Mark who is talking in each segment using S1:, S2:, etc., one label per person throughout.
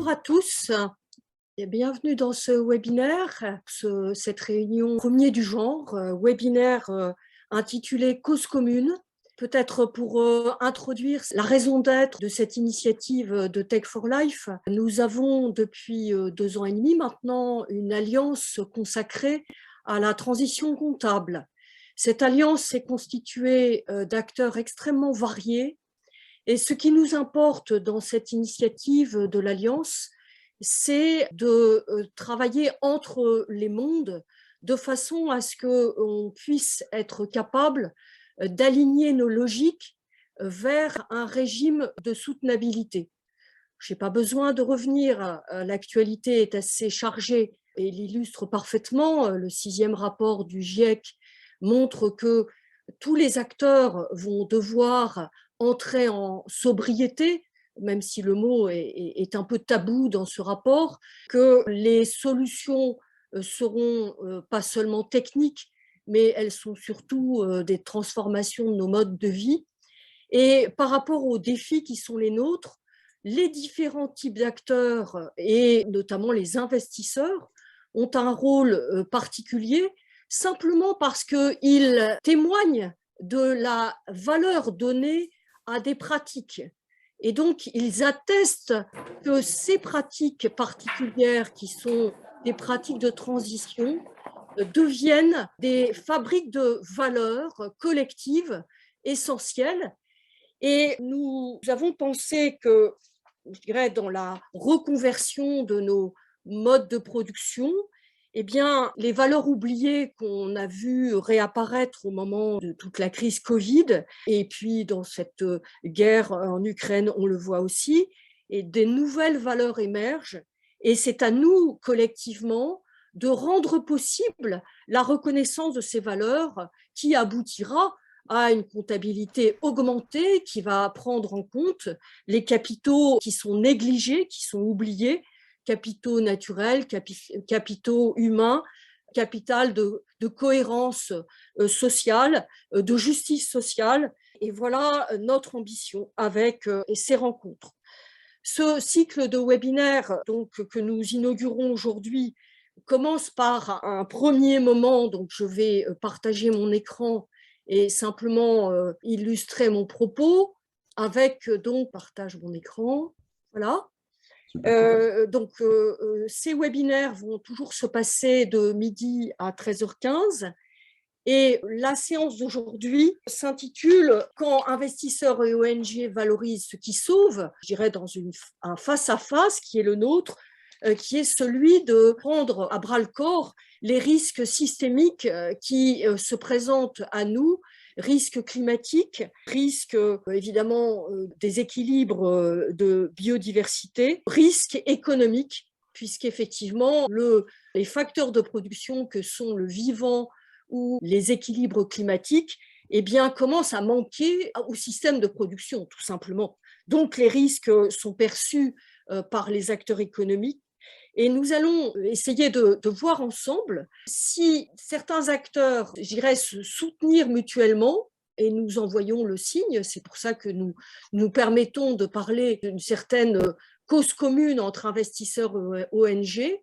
S1: Bonjour à tous et bienvenue dans ce webinaire, cette réunion premier du genre, webinaire intitulé Cause commune. Peut-être pour introduire la raison d'être de cette initiative de Tech for Life, nous avons depuis 2 ans et demi maintenant une alliance consacrée à la transition comptable. Cette alliance est constituée d'acteurs extrêmement variés. Et ce qui nous importe dans cette initiative de l'Alliance, c'est de travailler entre les mondes de façon à ce qu'on puisse être capable d'aligner nos logiques vers un régime de soutenabilité. Je n'ai pas besoin de revenir, l'actualité est assez chargée et l'illustre parfaitement. Le 6e rapport du GIEC montre que tous les acteurs vont devoir entrer en sobriété, même si le mot est un peu tabou dans ce rapport, que les solutions seront pas seulement techniques, mais elles sont surtout des transformations de nos modes de vie. Et par rapport aux défis qui sont les nôtres, les différents types d'acteurs et notamment les investisseurs ont un rôle particulier simplement parce qu'ils témoignent de la valeur donnée à des pratiques. Et donc, ils attestent que ces pratiques particulières qui sont des pratiques de transition deviennent des fabriques de valeurs collectives essentielles. Et nous avons pensé que, je dirais, dans la reconversion de nos modes de production, eh bien, les valeurs oubliées qu'on a vues réapparaître au moment de toute la crise Covid, et puis dans cette guerre en Ukraine, on le voit aussi, et des nouvelles valeurs émergent. Et c'est à nous, collectivement, de rendre possible la reconnaissance de ces valeurs qui aboutira à une comptabilité augmentée qui va prendre en compte les capitaux qui sont négligés, qui sont oubliés, capitaux naturels, capitaux humains, capital de cohérence sociale, de justice sociale. Et voilà notre ambition avec ces rencontres. Ce cycle de webinaires donc, que nous inaugurons aujourd'hui commence par un premier moment, donc je vais partager mon écran et simplement illustrer mon propos avec, donc, partage mon écran, voilà. Ces webinaires vont toujours se passer de midi à 13h15 et la séance d'aujourd'hui s'intitule « Quand investisseurs et ONG valorisent ce qui sauve », je dirais dans un face-à-face qui est le nôtre, qui est celui de prendre à bras-le-corps les risques systémiques qui se présentent à nous, risques climatiques, risques évidemment déséquilibres de biodiversité, risques économiques, puisqu'effectivement les facteurs de production que sont le vivant ou les équilibres climatiques eh bien, commencent à manquer au système de production, tout simplement. Donc les risques sont perçus par les acteurs économiques. Et nous allons essayer de voir ensemble si certains acteurs, je dirais, se soutenir mutuellement, et nous envoyons le signe, c'est pour ça que nous permettons de parler d'une certaine cause commune entre investisseurs et ONG.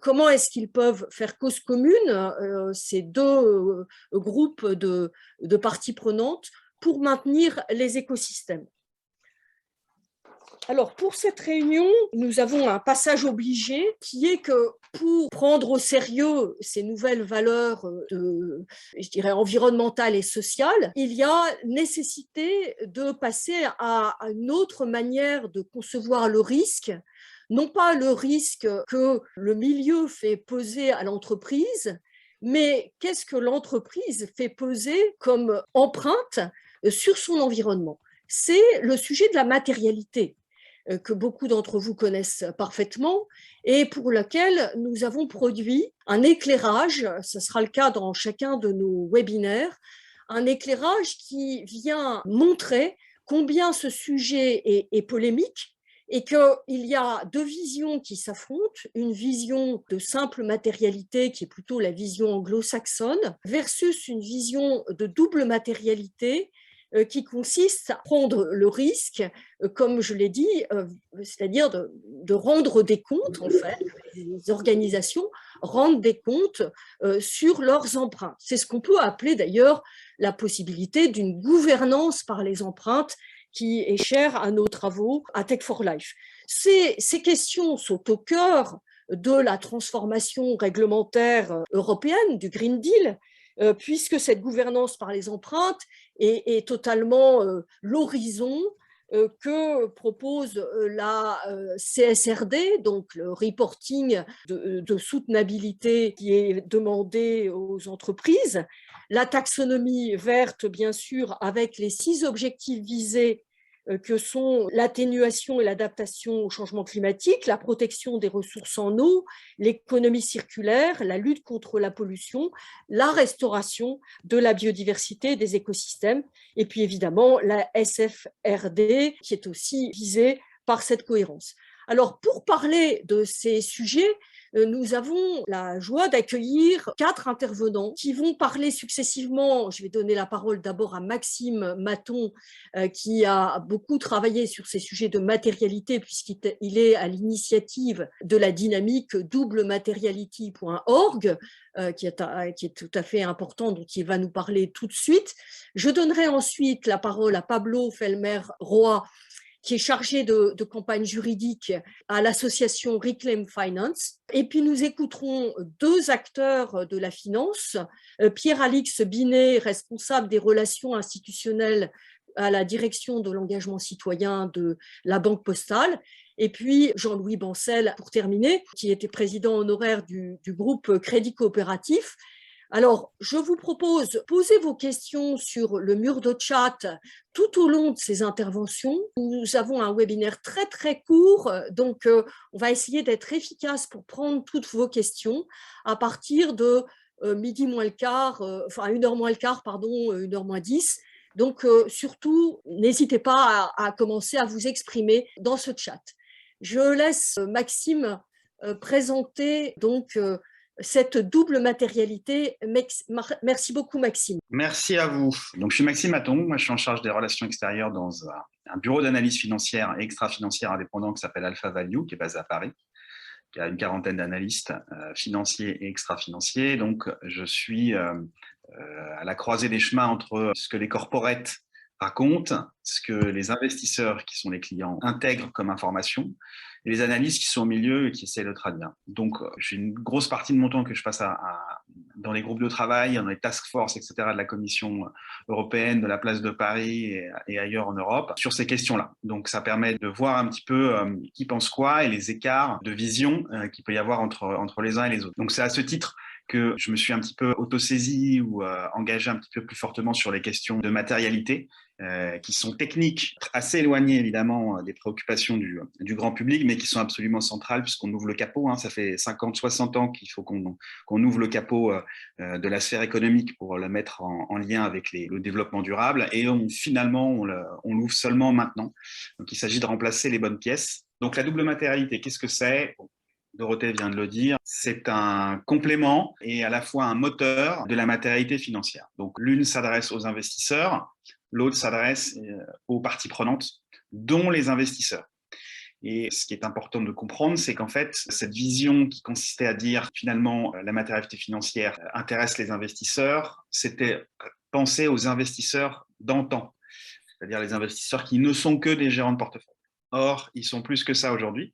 S1: Comment est-ce qu'ils peuvent faire cause commune, ces deux groupes de parties prenantes, pour maintenir les écosystèmes. Alors, pour cette réunion, nous avons un passage obligé qui est que pour prendre au sérieux ces nouvelles valeurs je dirais, environnementales et sociales, il y a nécessité de passer à une autre manière de concevoir le risque, non pas le risque que le milieu fait peser à l'entreprise, mais qu'est-ce que l'entreprise fait peser comme empreinte sur son environnement. C'est le sujet de la matérialité que beaucoup d'entre vous connaissent parfaitement et pour lequel nous avons produit un éclairage, ce sera le cas dans chacun de nos webinaires, un éclairage qui vient montrer combien ce sujet est polémique et qu'il y a deux visions qui s'affrontent, une vision de simple matérialité qui est plutôt la vision anglo-saxonne versus une vision de double matérialité qui consiste à prendre le risque, comme je l'ai dit, c'est-à-dire de rendre des comptes, en fait, les organisations rendent des comptes sur leurs empreintes. C'est ce qu'on peut appeler d'ailleurs la possibilité d'une gouvernance par les empreintes qui est chère à nos travaux à Tech for Life. Ces questions sont au cœur de la transformation réglementaire européenne, du Green Deal, puisque cette gouvernance par les empreintes est totalement l'horizon que propose la CSRD, donc le reporting de soutenabilité qui est demandé aux entreprises, la taxonomie verte, bien sûr, avec les 6 objectifs visés que sont l'atténuation et l'adaptation au changement climatique, la protection des ressources en eau, l'économie circulaire, la lutte contre la pollution, la restauration de la biodiversité et des écosystèmes, et puis évidemment la SFRD qui est aussi visée par cette cohérence. Alors, pour parler de ces sujets, nous avons la joie d'accueillir 4 intervenants qui vont parler successivement. Je vais donner la parole d'abord à Maxime Maton, qui a beaucoup travaillé sur ces sujets de matérialité, puisqu'il est à l'initiative de la dynamique doublemateriality.org, qui est tout à fait important, dont il va nous parler tout de suite. Je donnerai ensuite la parole à Pablo Felmer-Roy, qui est chargé de campagne juridique à l'association Reclaim Finance. Et puis nous écouterons 2 acteurs de la finance, Pierre-Alix Binet, responsable des relations institutionnelles à la direction de l'engagement citoyen de la Banque Postale, et puis Jean-Louis Bancel, pour terminer, qui était président honoraire du groupe Crédit Coopératif. Alors, je vous propose, posez vos questions sur le mur de chat tout au long de ces interventions. Nous avons un webinaire très, très court, donc on va essayer d'être efficace pour prendre toutes vos questions à partir de midi moins le quart, enfin 1h moins le quart, pardon, 1h moins 10. Donc, surtout, n'hésitez pas à commencer à vous exprimer dans ce chat. Je laisse Maxime présenter donc cette double matérialité. Merci beaucoup, Maxime.
S2: Merci à vous. Donc, je suis Maxime Maton. Moi, je suis en charge des relations extérieures dans un bureau d'analyse financière et extra-financière indépendant qui s'appelle Alpha Value, qui est basé à Paris, qui a une quarantaine d'analystes financiers et extra-financiers. Donc, je suis à la croisée des chemins entre ce que les corporates racontent, ce que les investisseurs, qui sont les clients, intègrent comme information, et les analystes qui sont au milieu et qui essaient de traduire. Donc, j'ai une grosse partie de mon temps que je passe dans les groupes de travail, dans les task force, etc., de la Commission européenne, de la place de Paris et ailleurs en Europe, sur ces questions-là. Donc, ça permet de voir un petit peu qui pense quoi et les écarts de vision qu'il peut y avoir entre les uns et les autres. Donc, c'est à ce titre que je me suis un petit peu autosaisi ou engagé un petit peu plus fortement sur les questions de matérialité, qui sont techniques, assez éloignées évidemment des préoccupations du grand public, mais qui sont absolument centrales puisqu'on ouvre le capot. Ça fait 50, 60 ans qu'il faut qu'on ouvre le capot de la sphère économique pour le mettre en lien avec le développement durable, et finalement on l'ouvre seulement maintenant. Donc il s'agit de remplacer les bonnes pièces. Donc la double matérialité, qu'est-ce que c'est ? Dorothée vient de le dire, c'est un complément et à la fois un moteur de la matérialité financière. Donc l'une s'adresse aux investisseurs, l'autre s'adresse aux parties prenantes, dont les investisseurs. Et ce qui est important de comprendre, c'est qu'en fait, cette vision qui consistait à dire finalement la matérialité financière intéresse les investisseurs, c'était penser aux investisseurs d'antan, c'est-à-dire les investisseurs qui ne sont que des gérants de portefeuille. Or, ils sont plus que ça aujourd'hui.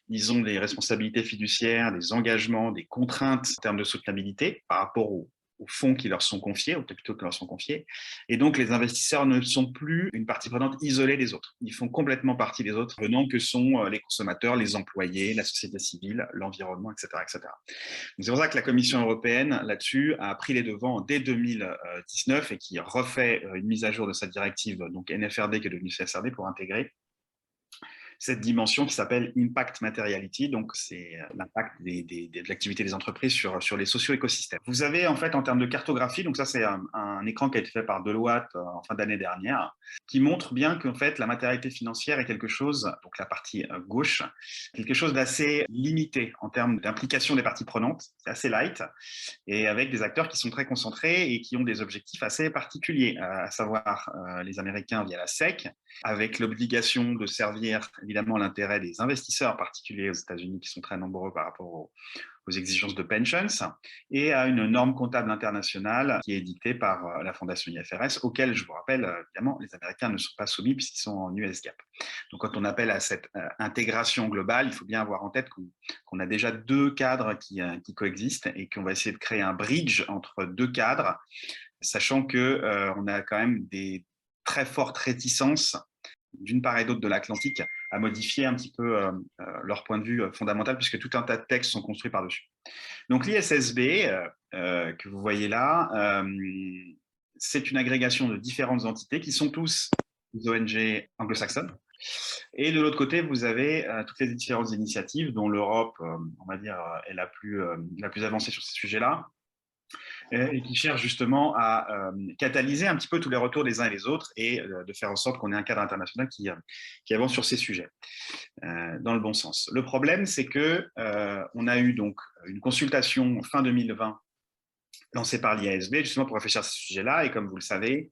S2: Ils ont des responsabilités fiduciaires, des engagements, des contraintes en termes de soutenabilité par rapport aux fonds qui leur sont confiés, aux capitaux qui leur sont confiés. Et donc, les investisseurs ne sont plus une partie prenante isolée des autres. Ils font complètement partie des autres venants que sont les consommateurs, les employés, la société civile, l'environnement, etc., etc. C'est pour ça que la Commission européenne, là-dessus, a pris les devants dès 2019 et qui refait une mise à jour de cette directive, donc NFRD, qui est devenue CSRD, pour intégrer cette dimension qui s'appelle Impact Materiality, donc c'est l'impact de l'activité des entreprises sur les socio-écosystèmes. Vous avez en fait en termes de cartographie, donc ça c'est un écran qui a été fait par Deloitte en fin d'année dernière, qui montre bien qu'en fait la matérialité financière est quelque chose, donc la partie gauche, quelque chose d'assez limité en termes d'implication des parties prenantes, c'est assez light, et avec des acteurs qui sont très concentrés et qui ont des objectifs assez particuliers, à savoir les Américains via la SEC, avec l'obligation de servir évidemment l'intérêt des investisseurs particuliers aux États-Unis qui sont très nombreux par rapport aux exigences de pensions, et à une norme comptable internationale qui est dictée par la fondation IFRS, auquel, je vous rappelle, évidemment, les Américains ne sont pas soumis puisqu'ils sont en US GAAP. Donc, quand on appelle à cette intégration globale, il faut bien avoir en tête qu'on a déjà deux cadres qui coexistent et qu'on va essayer de créer un bridge entre deux cadres, sachant qu'on a quand même des très fortes réticences d'une part et d'autre de l'Atlantique à modifier un petit peu leur point de vue fondamental, puisque tout un tas de textes sont construits par-dessus. Donc l'ISSB, que vous voyez là, c'est une agrégation de différentes entités qui sont tous des ONG anglo-saxonnes. Et de l'autre côté, vous avez toutes les différentes initiatives dont l'Europe, on va dire, est la plus avancée sur ces sujets-là, et qui cherche justement à catalyser un petit peu tous les retours des uns et des autres et de faire en sorte qu'on ait un cadre international qui avance sur ces sujets dans le bon sens. Le problème, c'est que on a eu donc une consultation fin 2020 lancée par l'IASB justement pour réfléchir à ce sujet-là, et comme vous le savez,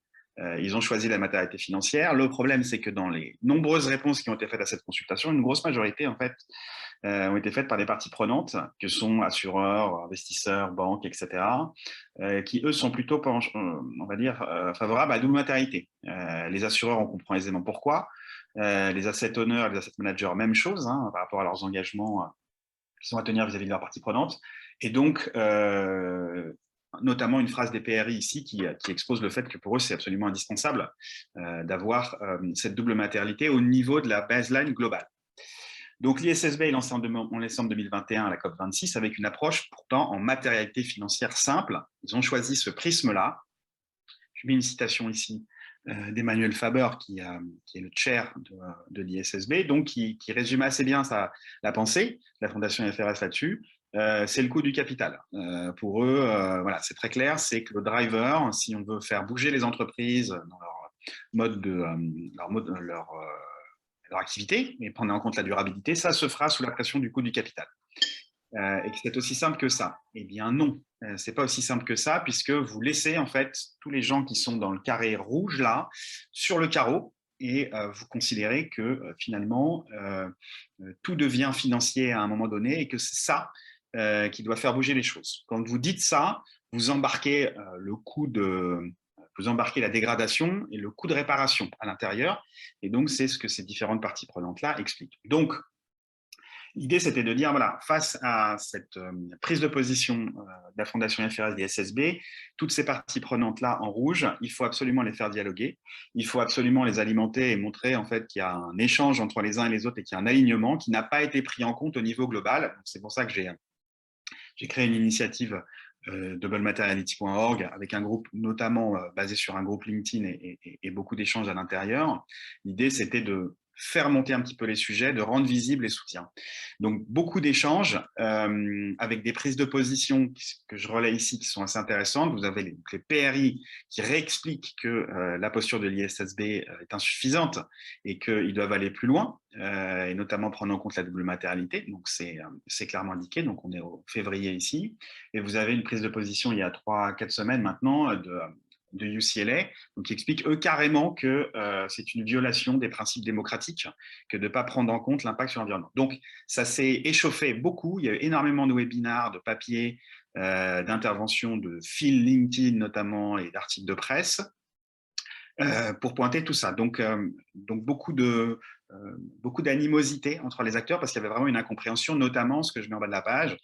S2: ils ont choisi la matérialité financière. Le problème, c'est que dans les nombreuses réponses qui ont été faites à cette consultation, une grosse majorité, en fait, ont été faites par des parties prenantes, que sont assureurs, investisseurs, banques, etc., qui, eux, sont plutôt, on va dire, favorables à la double matérialité. Les assureurs, on comprend aisément pourquoi. Les asset owners, les asset managers, même chose, hein, par rapport à leurs engagements qui sont à tenir vis-à-vis de leurs parties prenantes. Et donc, notamment une phrase des PRI ici qui expose le fait que pour eux, c'est absolument indispensable d'avoir cette double matérialité au niveau de la baseline globale. Donc l'ISSB est lancé en décembre 2021 à la COP26 avec une approche pourtant en matérialité financière simple. Ils ont choisi ce prisme-là. Je mets une citation ici d'Emmanuel Faber, qui est le chair de l'ISSB, donc qui résume assez bien la pensée de la Fondation IFRS là-dessus. C'est le coût du capital. Pour eux, voilà, c'est très clair, c'est que le driver, si on veut faire bouger les entreprises dans leur activité et prendre en compte la durabilité, ça se fera sous la pression du coût du capital. Et que c'est aussi simple que ça. Eh bien non, c'est pas aussi simple que ça, puisque vous laissez en fait tous les gens qui sont dans le carré rouge là sur le carreau, et vous considérez que finalement tout devient financier à un moment donné et que c'est ça qui doit faire bouger les choses. Quand vous dites ça, vous embarquez vous embarquez la dégradation et le coût de réparation à l'intérieur, et donc c'est ce que ces différentes parties prenantes-là expliquent. Donc, l'idée, c'était de dire, voilà, face à cette prise de position de la Fondation IFRS des SSB, toutes ces parties prenantes-là en rouge, il faut absolument les faire dialoguer, il faut absolument les alimenter et montrer en fait qu'il y a un échange entre les uns et les autres et qu'il y a un alignement qui n'a pas été pris en compte au niveau global. C'est pour ça que j'ai créé une initiative doublemateriality.org avec un groupe notamment basé sur un groupe LinkedIn et beaucoup d'échanges à l'intérieur. L'idée, c'était de faire monter un petit peu les sujets, de rendre visibles les soutiens. Donc, beaucoup d'échanges avec des prises de position que je relaie ici qui sont assez intéressantes. Vous avez les PRI qui réexpliquent que la posture de l'ISSB est insuffisante et qu'ils doivent aller plus loin, et notamment prendre en compte la double matérialité. Donc, c'est clairement indiqué. Donc, on est au février ici. Et vous avez une prise de position il y a 3-4 semaines maintenant de UCLA, donc qui expliquent eux carrément que c'est une violation des principes démocratiques que de ne pas prendre en compte l'impact sur l'environnement. Donc ça s'est échauffé beaucoup, il y a eu énormément de webinars, de papiers, d'interventions, de fils LinkedIn notamment et d'articles de presse pour pointer tout ça. Donc beaucoup d'animosité entre les acteurs parce qu'il y avait vraiment une incompréhension, notamment ce que je mets en bas de la page,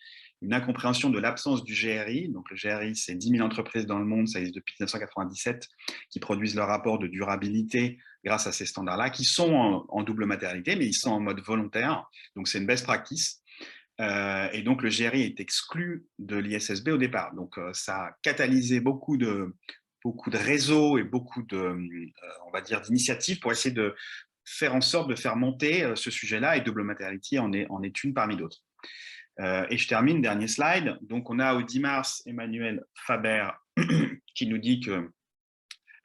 S2: une incompréhension de l'absence du GRI. Donc, le GRI, c'est 10 000 entreprises dans le monde, ça existe depuis 1997, qui produisent leur rapport de durabilité grâce à ces standards-là, qui sont en double matérialité, mais ils sont en mode volontaire. Donc, c'est une best practice. Et donc, le GRI est exclu de l'ISSB au départ. Donc, ça a catalysé beaucoup de réseaux et beaucoup on va dire, d'initiatives pour essayer de faire en sorte de faire monter ce sujet-là, et Double Materiality en est une parmi d'autres. Et je termine, dernier slide. Donc, on a au 10 mars Emmanuel Faber qui nous dit que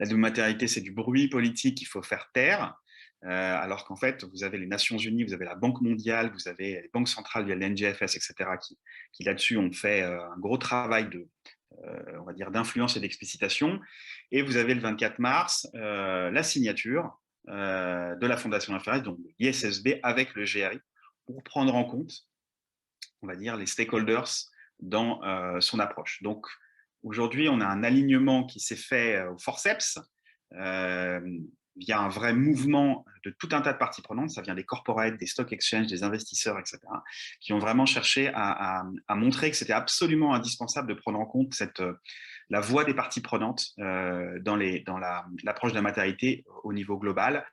S2: la double matérialité, c'est du bruit politique qu'il faut faire taire, alors qu'en fait, vous avez les Nations Unies, vous avez la Banque mondiale, vous avez les banques centrales via l'NGFS, etc., qui là-dessus ont fait un gros travail on va dire, d'influence et d'explicitation. Et vous avez le 24 mars la signature de la Fondation FRS, donc de l'ISSB avec le GRI, pour prendre en compte, on va dire, les stakeholders dans son approche. Donc, aujourd'hui, on a un alignement qui s'est fait au forceps via un vrai mouvement de tout un tas de parties prenantes. Ça vient des corporates, des stock exchanges, des investisseurs, etc., qui ont vraiment cherché à montrer que c'était absolument indispensable de prendre en compte la voix des parties prenantes dans l'approche de la matérialité au niveau global.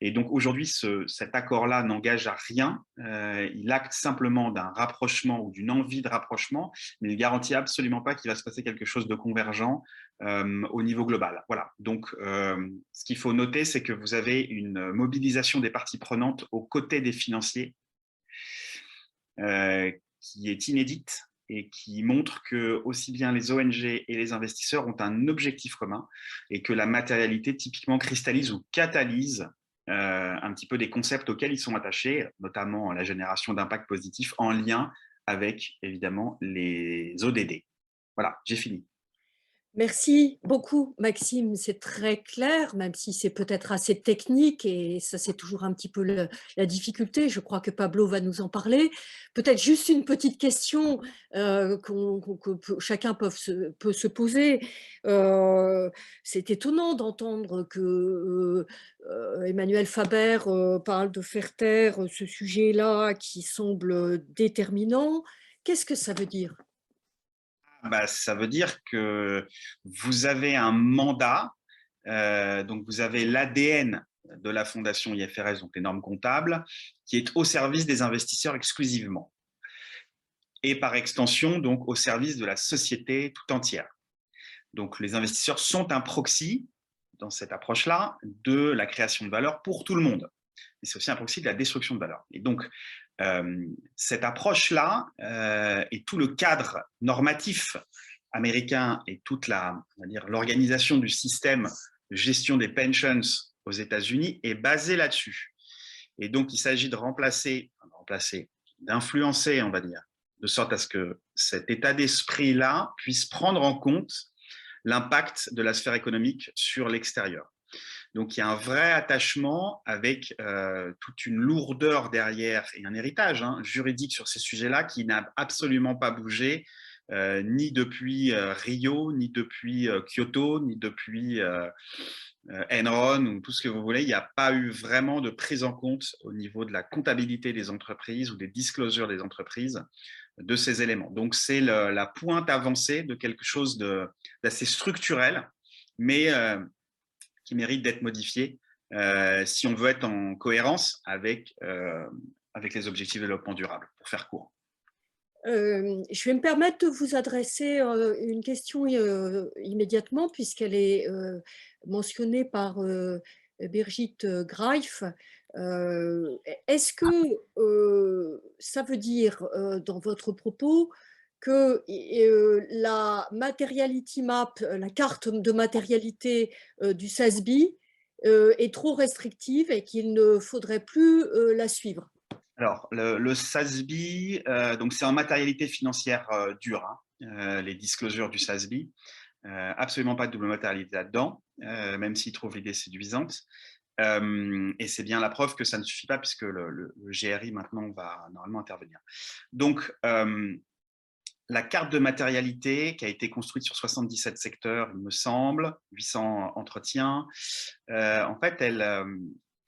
S2: Et donc aujourd'hui, cet accord-là n'engage à rien. Il acte simplement d'un rapprochement ou d'une envie de rapprochement, mais il ne garantit absolument pas qu'il va se passer quelque chose de convergent au niveau global. Voilà. Donc, ce qu'il faut noter, c'est que vous avez une mobilisation des parties prenantes aux côtés des financiers qui est inédite et qui montre que aussi bien les ONG et les investisseurs ont un objectif commun et que la matérialité typiquement cristallise ou catalyse un petit peu des concepts auxquels ils sont attachés, notamment la génération d'impact positif en lien avec évidemment les ODD. Voilà, j'ai fini.
S1: Merci beaucoup, Maxime. C'est très clair, même si c'est peut-être assez technique et ça, c'est toujours un petit peu la difficulté. Je crois que Pablo va nous en parler. Peut-être juste une petite question que chacun peut se poser. C'est étonnant d'entendre que Emmanuel Faber parle de faire taire ce sujet-là qui semble déterminant. Qu'est-ce que ça veut dire?
S2: Bah, ça veut dire que vous avez un mandat, donc vous avez l'ADN de la fondation IFRS, donc les normes comptables, qui est au service des investisseurs exclusivement. Et par extension, donc au service de la société tout entière. Donc les investisseurs sont un proxy, dans cette approche-là, de la création de valeur pour tout le monde. Mais c'est aussi un proxy de la destruction de valeur. Et donc, cette approche-là et tout le cadre normatif américain et toute l'organisation du système de gestion des pensions aux États-Unis est basée là-dessus. Et donc, il s'agit d'influencer, on va dire, de sorte à ce que cet état d'esprit-là puisse prendre en compte l'impact de la sphère économique sur l'extérieur. Donc, il y a un vrai attachement avec toute une lourdeur derrière et un héritage juridique sur ces sujets-là qui n'a absolument pas bougé, ni depuis Rio, ni depuis Kyoto, ni depuis Enron ou tout ce que vous voulez. Il n'y a pas eu vraiment de prise en compte au niveau de la comptabilité des entreprises ou des disclosures des entreprises de ces éléments. Donc, c'est la pointe avancée de quelque chose d'assez structurel, mais qui mérite d'être modifié si on veut être en cohérence avec les objectifs de développement durable, pour faire court.
S1: Je vais me permettre de vous adresser une question immédiatement, puisqu'elle est mentionnée par Birgit Greif. Est-ce que ça veut dire, dans votre propos, que la materiality map, la carte de matérialité du SASB est trop restrictive et qu'il ne faudrait plus la suivre?
S2: Alors, le SASB, donc c'est en matérialité financière dure, les disclosures du SASB. Absolument pas de double matérialité là-dedans, même s'ils trouvent l'idée séduisante. Et c'est bien la preuve que ça ne suffit pas, puisque le GRI maintenant va normalement intervenir. Donc, la carte de matérialité qui a été construite sur 77 secteurs, il me semble, 800 entretiens, en fait,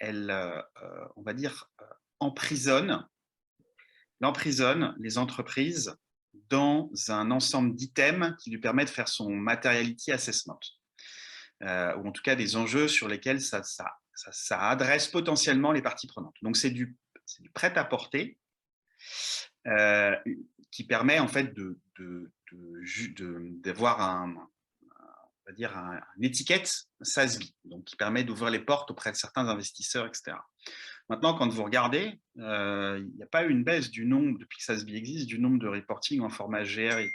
S2: on va dire, emprisonne les entreprises dans un ensemble d'items qui lui permet de faire son materiality assessment, ou en tout cas des enjeux sur lesquels ça adresse potentiellement les parties prenantes. Donc, c'est du prêt-à-porter qui permet en fait d'avoir va dire, une étiquette SASB, donc qui permet d'ouvrir les portes auprès de certains investisseurs, etc. Maintenant, quand vous regardez, il n'y a pas eu une baisse du nombre, depuis que SASB existe, du nombre de reporting en format GRI.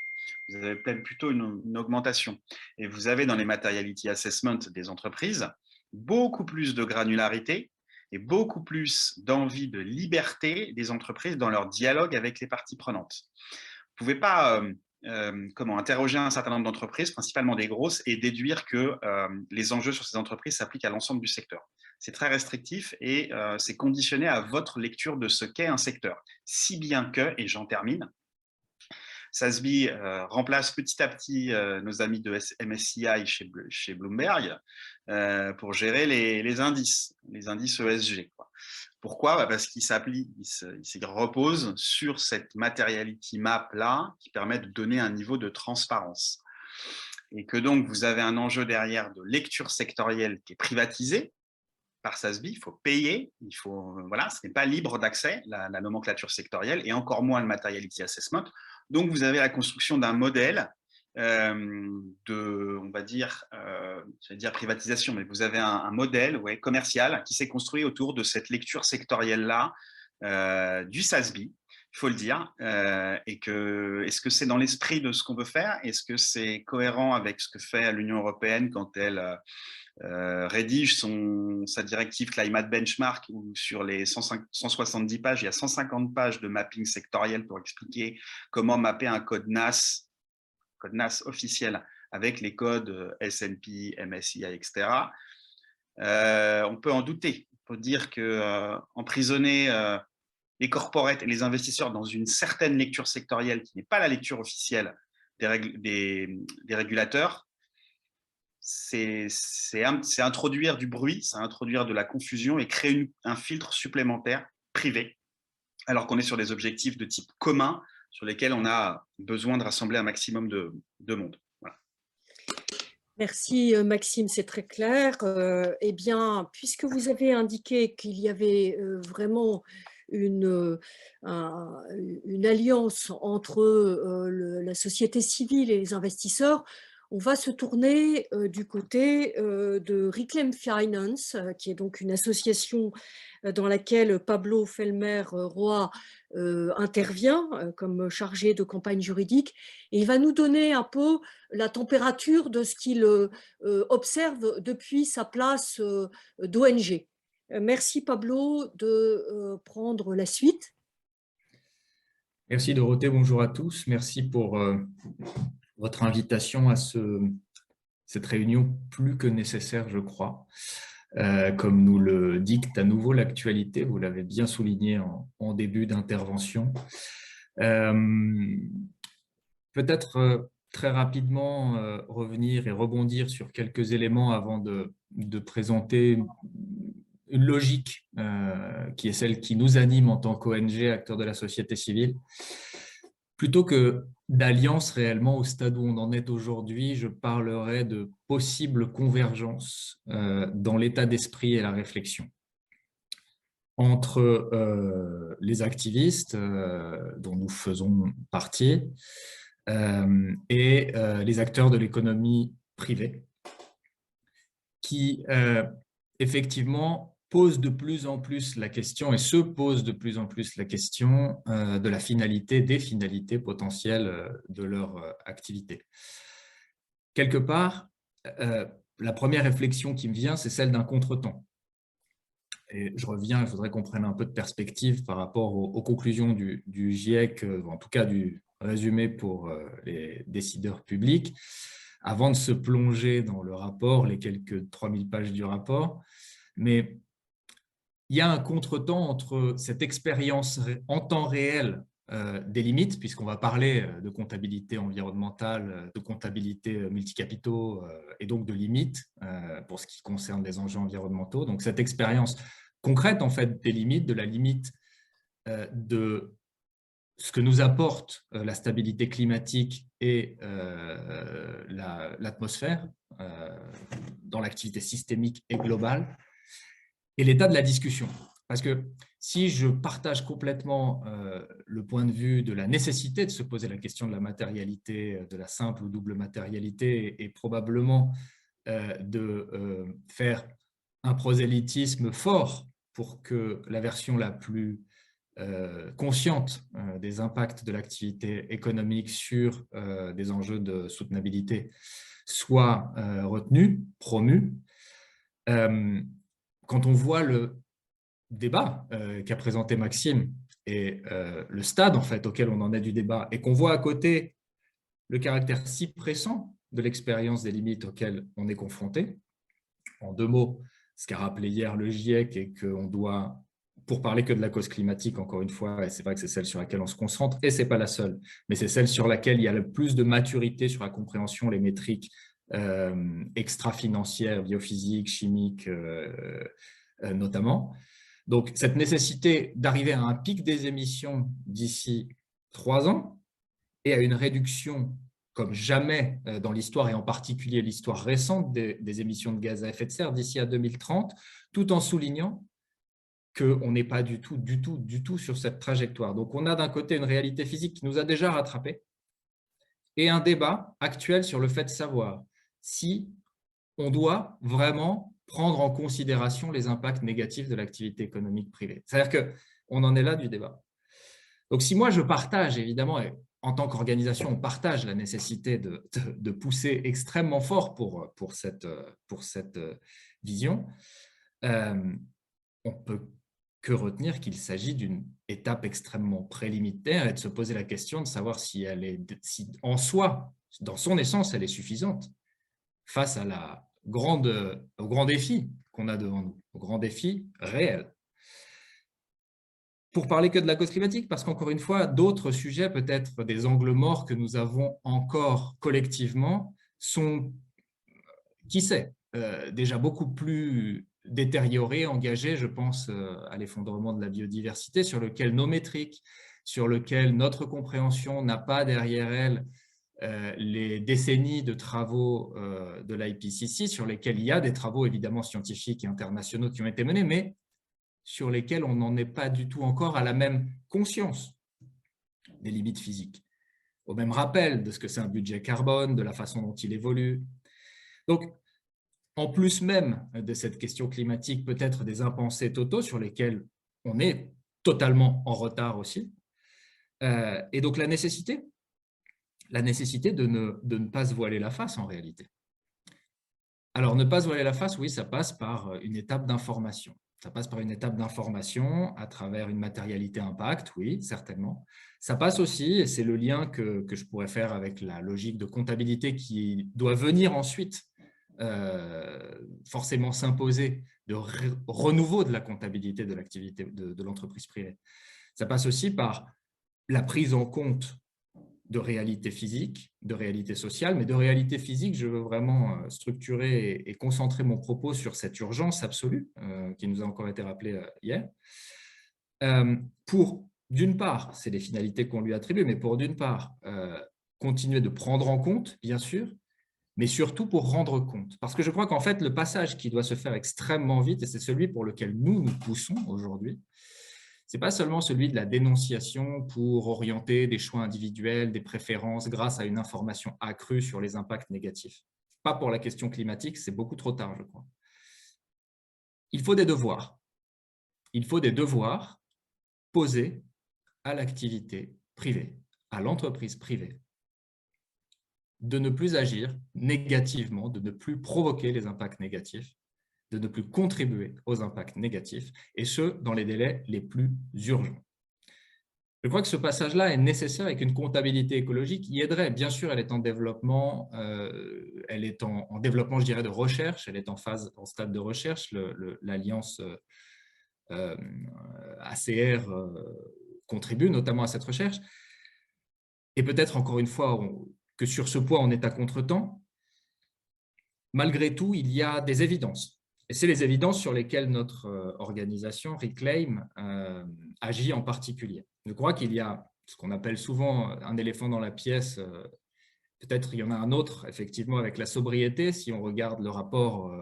S2: Vous avez peut-être plutôt une augmentation. Et vous avez dans les materiality assessment des entreprises beaucoup plus de granularité et beaucoup plus d'envie de liberté des entreprises dans leur dialogue avec les parties prenantes. Vous ne pouvez pas interroger un certain nombre d'entreprises, principalement des grosses, et déduire que les enjeux sur ces entreprises s'appliquent à l'ensemble du secteur. C'est très restrictif et c'est conditionné à votre lecture de ce qu'est un secteur. Si bien que, et j'en termine, SASB remplace petit à petit nos amis de MSCI chez Bloomberg pour gérer les indices ESG. Quoi. Pourquoi? Parce qu'il repose sur cette materiality map-là qui permet de donner un niveau de transparence. Et que donc, vous avez un enjeu derrière de lecture sectorielle qui est privatisée par SASB, il faut payer, voilà, ce n'est pas libre d'accès, la nomenclature sectorielle, et encore moins le materiality assessment. Donc, vous avez la construction d'un modèle on va dire, je vais dire privatisation, mais vous avez un modèle commercial qui s'est construit autour de cette lecture sectorielle-là du SASB, il faut le dire, est-ce que c'est dans l'esprit de ce qu'on veut faire? Est-ce que c'est cohérent avec ce que fait l'Union européenne quand elle rédige sa directive Climate Benchmark, où sur les 170 pages, il y a 150 pages de mapping sectoriel pour expliquer comment mapper un code NAS officiel avec les codes S&P, MSCI, etc. On peut en douter. On peut dire que emprisonner les corporates et les investisseurs dans une certaine lecture sectorielle qui n'est pas la lecture officielle des régulateurs, c'est introduire du bruit, c'est introduire de la confusion et créer un filtre supplémentaire privé, alors qu'on est sur des objectifs de type commun sur lesquels on a besoin de rassembler un maximum de monde. Voilà.
S1: Merci Maxime, c'est très clair. Eh bien, puisque vous avez indiqué qu'il y avait vraiment une alliance entre la société civile et les investisseurs, on va se tourner du côté de Reclaim Finance, qui est donc une association dans laquelle Pablo Felmer-Roy intervient comme chargé de campagne juridique. Et il va nous donner un peu la température de ce qu'il observe depuis sa place d'ONG. Merci Pablo de prendre la suite.
S3: Merci Dorothée, bonjour à tous. Merci pour votre invitation à cette réunion plus que nécessaire, je crois. Comme nous le dicte à nouveau l'actualité, vous l'avez bien souligné en début d'intervention. Peut-être très rapidement revenir et rebondir sur quelques éléments avant de présenter une logique qui est celle qui nous anime en tant qu'ONG, acteurs de la société civile. Plutôt que d'alliance réellement au stade où on en est aujourd'hui, je parlerai de possible convergence dans l'état d'esprit et la réflexion entre les activistes dont nous faisons partie et les acteurs de l'économie privée qui effectivement pose de plus en plus la question et se pose de plus en plus la question de la finalité, des finalités potentielles de leur activité. Quelque part, la première réflexion qui me vient, c'est celle d'un contretemps. Et je reviens, je voudrais qu'on prenne un peu de perspective par rapport aux conclusions du GIEC, en tout cas du résumé pour les décideurs publics, avant de se plonger dans le rapport, les quelques 3000 pages du rapport. Mais il y a un contretemps entre cette expérience en temps réel des limites, puisqu'on va parler de comptabilité environnementale, de comptabilité multicapitaux et donc de limites pour ce qui concerne les enjeux environnementaux. Donc cette expérience concrète en fait des limites, de la limite de ce que nous apporte la stabilité climatique et l'atmosphère dans l'activité systémique et globale, et l'état de la discussion. Parce que si je partage complètement le point de vue de la nécessité de se poser la question de la matérialité, de la simple ou double matérialité, et probablement de faire un prosélytisme fort pour que la version la plus consciente des impacts de l'activité économique sur des enjeux de soutenabilité soit retenue, promue. Quand on voit le débat qu'a présenté Maxime et le stade en fait, auquel on en est du débat, et qu'on voit à côté le caractère si pressant de l'expérience des limites auxquelles on est confronté, en 2 mots, ce qu'a rappelé hier le GIEC est qu'on doit, pour parler que de la cause climatique, encore une fois, et c'est vrai que c'est celle sur laquelle on se concentre, et ce n'est pas la seule, mais c'est celle sur laquelle il y a le plus de maturité sur la compréhension, les métriques extra-financières, biophysiques, chimiques notamment. Donc, cette nécessité d'arriver à un pic des émissions d'ici 3 ans et à une réduction comme jamais dans l'histoire, et en particulier l'histoire récente des émissions de gaz à effet de serre d'ici à 2030, tout en soulignant qu'on n'est pas du tout sur cette trajectoire. Donc, on a d'un côté une réalité physique qui nous a déjà rattrapés et un débat actuel sur le fait de savoir si on doit vraiment prendre en considération les impacts négatifs de l'activité économique privée. C'est-à-dire qu'on en est là du débat. Donc, si moi, je partage, évidemment, en tant qu'organisation, on partage la nécessité de pousser extrêmement fort pour cette vision, on peut que retenir qu'il s'agit d'une étape extrêmement préliminaire et de se poser la question de savoir si en soi, dans son essence, elle est suffisante face à au grand défi qu'on a devant nous, au grand défi réel. Pour parler que de la cause climatique, parce qu'encore une fois, d'autres sujets, peut-être des angles morts que nous avons encore collectivement, sont, qui sait, déjà beaucoup plus détériorés, engagés. Je pense à l'effondrement de la biodiversité, sur lequel nos métriques, sur lequel notre compréhension n'a pas derrière elle les décennies de travaux de l'IPCC, sur lesquels il y a des travaux évidemment scientifiques et internationaux qui ont été menés, mais sur lesquels on n'en est pas du tout encore à la même conscience des limites physiques, au même rappel de ce que c'est un budget carbone, de la façon dont il évolue. Donc, en plus même de cette question climatique, peut-être des impensés totaux sur lesquels on est totalement en retard aussi. Et donc, la nécessité de ne pas se voiler la face en réalité. Alors, ne pas se voiler la face, oui, ça passe par une étape d'information. Ça passe par une étape d'information à travers une matérialité impact, oui, certainement. Ça passe aussi, et c'est le lien que je pourrais faire avec la logique de comptabilité qui doit venir ensuite forcément s'imposer de renouveau de la comptabilité de l'activité de l'entreprise privée. Ça passe aussi par la prise en compte de réalité physique, de réalité sociale, mais de réalité physique, je veux vraiment structurer et concentrer mon propos sur cette urgence absolue qui nous a encore été rappelée hier, pour, d'une part, c'est les finalités qu'on lui attribue, mais pour, d'une part, continuer de prendre en compte, bien sûr, mais surtout pour rendre compte. Parce que je crois qu'en fait, le passage qui doit se faire extrêmement vite, et c'est celui pour lequel nous poussons aujourd'hui, ce n'est pas seulement celui de la dénonciation pour orienter des choix individuels, des préférences grâce à une information accrue sur les impacts négatifs. Pas pour la question climatique, c'est beaucoup trop tard, je crois. Il faut des devoirs. Il faut des devoirs posés à l'activité privée, à l'entreprise privée, de ne plus agir négativement, de ne plus provoquer les impacts négatifs, de ne plus contribuer aux impacts négatifs, et ce, dans les délais les plus urgents. Je crois que ce passage-là est nécessaire et qu'une comptabilité écologique y aiderait. Bien sûr, elle est en développement, développement, je dirais, de recherche, elle est en stade de recherche. L'Alliance ACR contribue notamment à cette recherche. Et peut-être, encore une fois, que sur ce point, on est à contretemps. Malgré tout, il y a des évidences. Et c'est les évidences sur lesquelles notre organisation, Reclaim, agit en particulier. Je crois qu'il y a ce qu'on appelle souvent un éléphant dans la pièce peut-être il y en a un autre, effectivement, avec la sobriété, si on regarde le rapport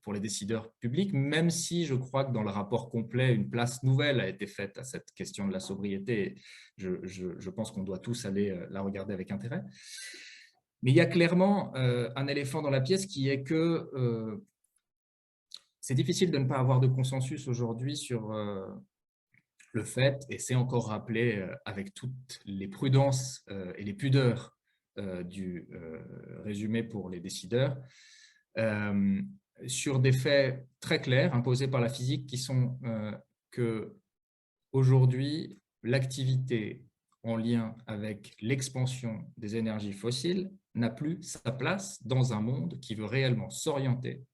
S3: pour les décideurs publics, même si je crois que dans le rapport complet, une place nouvelle a été faite à cette question de la sobriété. Je pense qu'on doit tous aller la regarder avec intérêt. Mais il y a clairement un éléphant dans la pièce qui est que c'est difficile de ne pas avoir de consensus aujourd'hui sur le fait, et c'est encore rappelé avec toutes les prudences et les pudeurs du résumé pour les décideurs, sur des faits très clairs imposés par la physique qui sont que aujourd'hui, l'activité en lien avec l'expansion des énergies fossiles n'a plus sa place dans un monde qui veut réellement s'orienter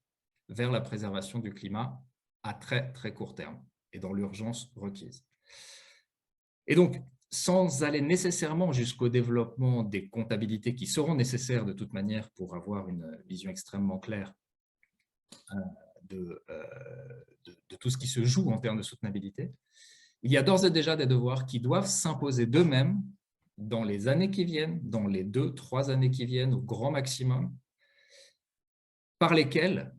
S3: vers la préservation du climat à très très court terme et dans l'urgence requise. Et donc, sans aller nécessairement jusqu'au développement des comptabilités qui seront nécessaires de toute manière pour avoir une vision extrêmement claire de tout ce qui se joue en termes de soutenabilité, il y a d'ores et déjà des devoirs qui doivent s'imposer d'eux-mêmes dans les années qui viennent, dans les 2-3 années qui viennent au grand maximum, par lesquelles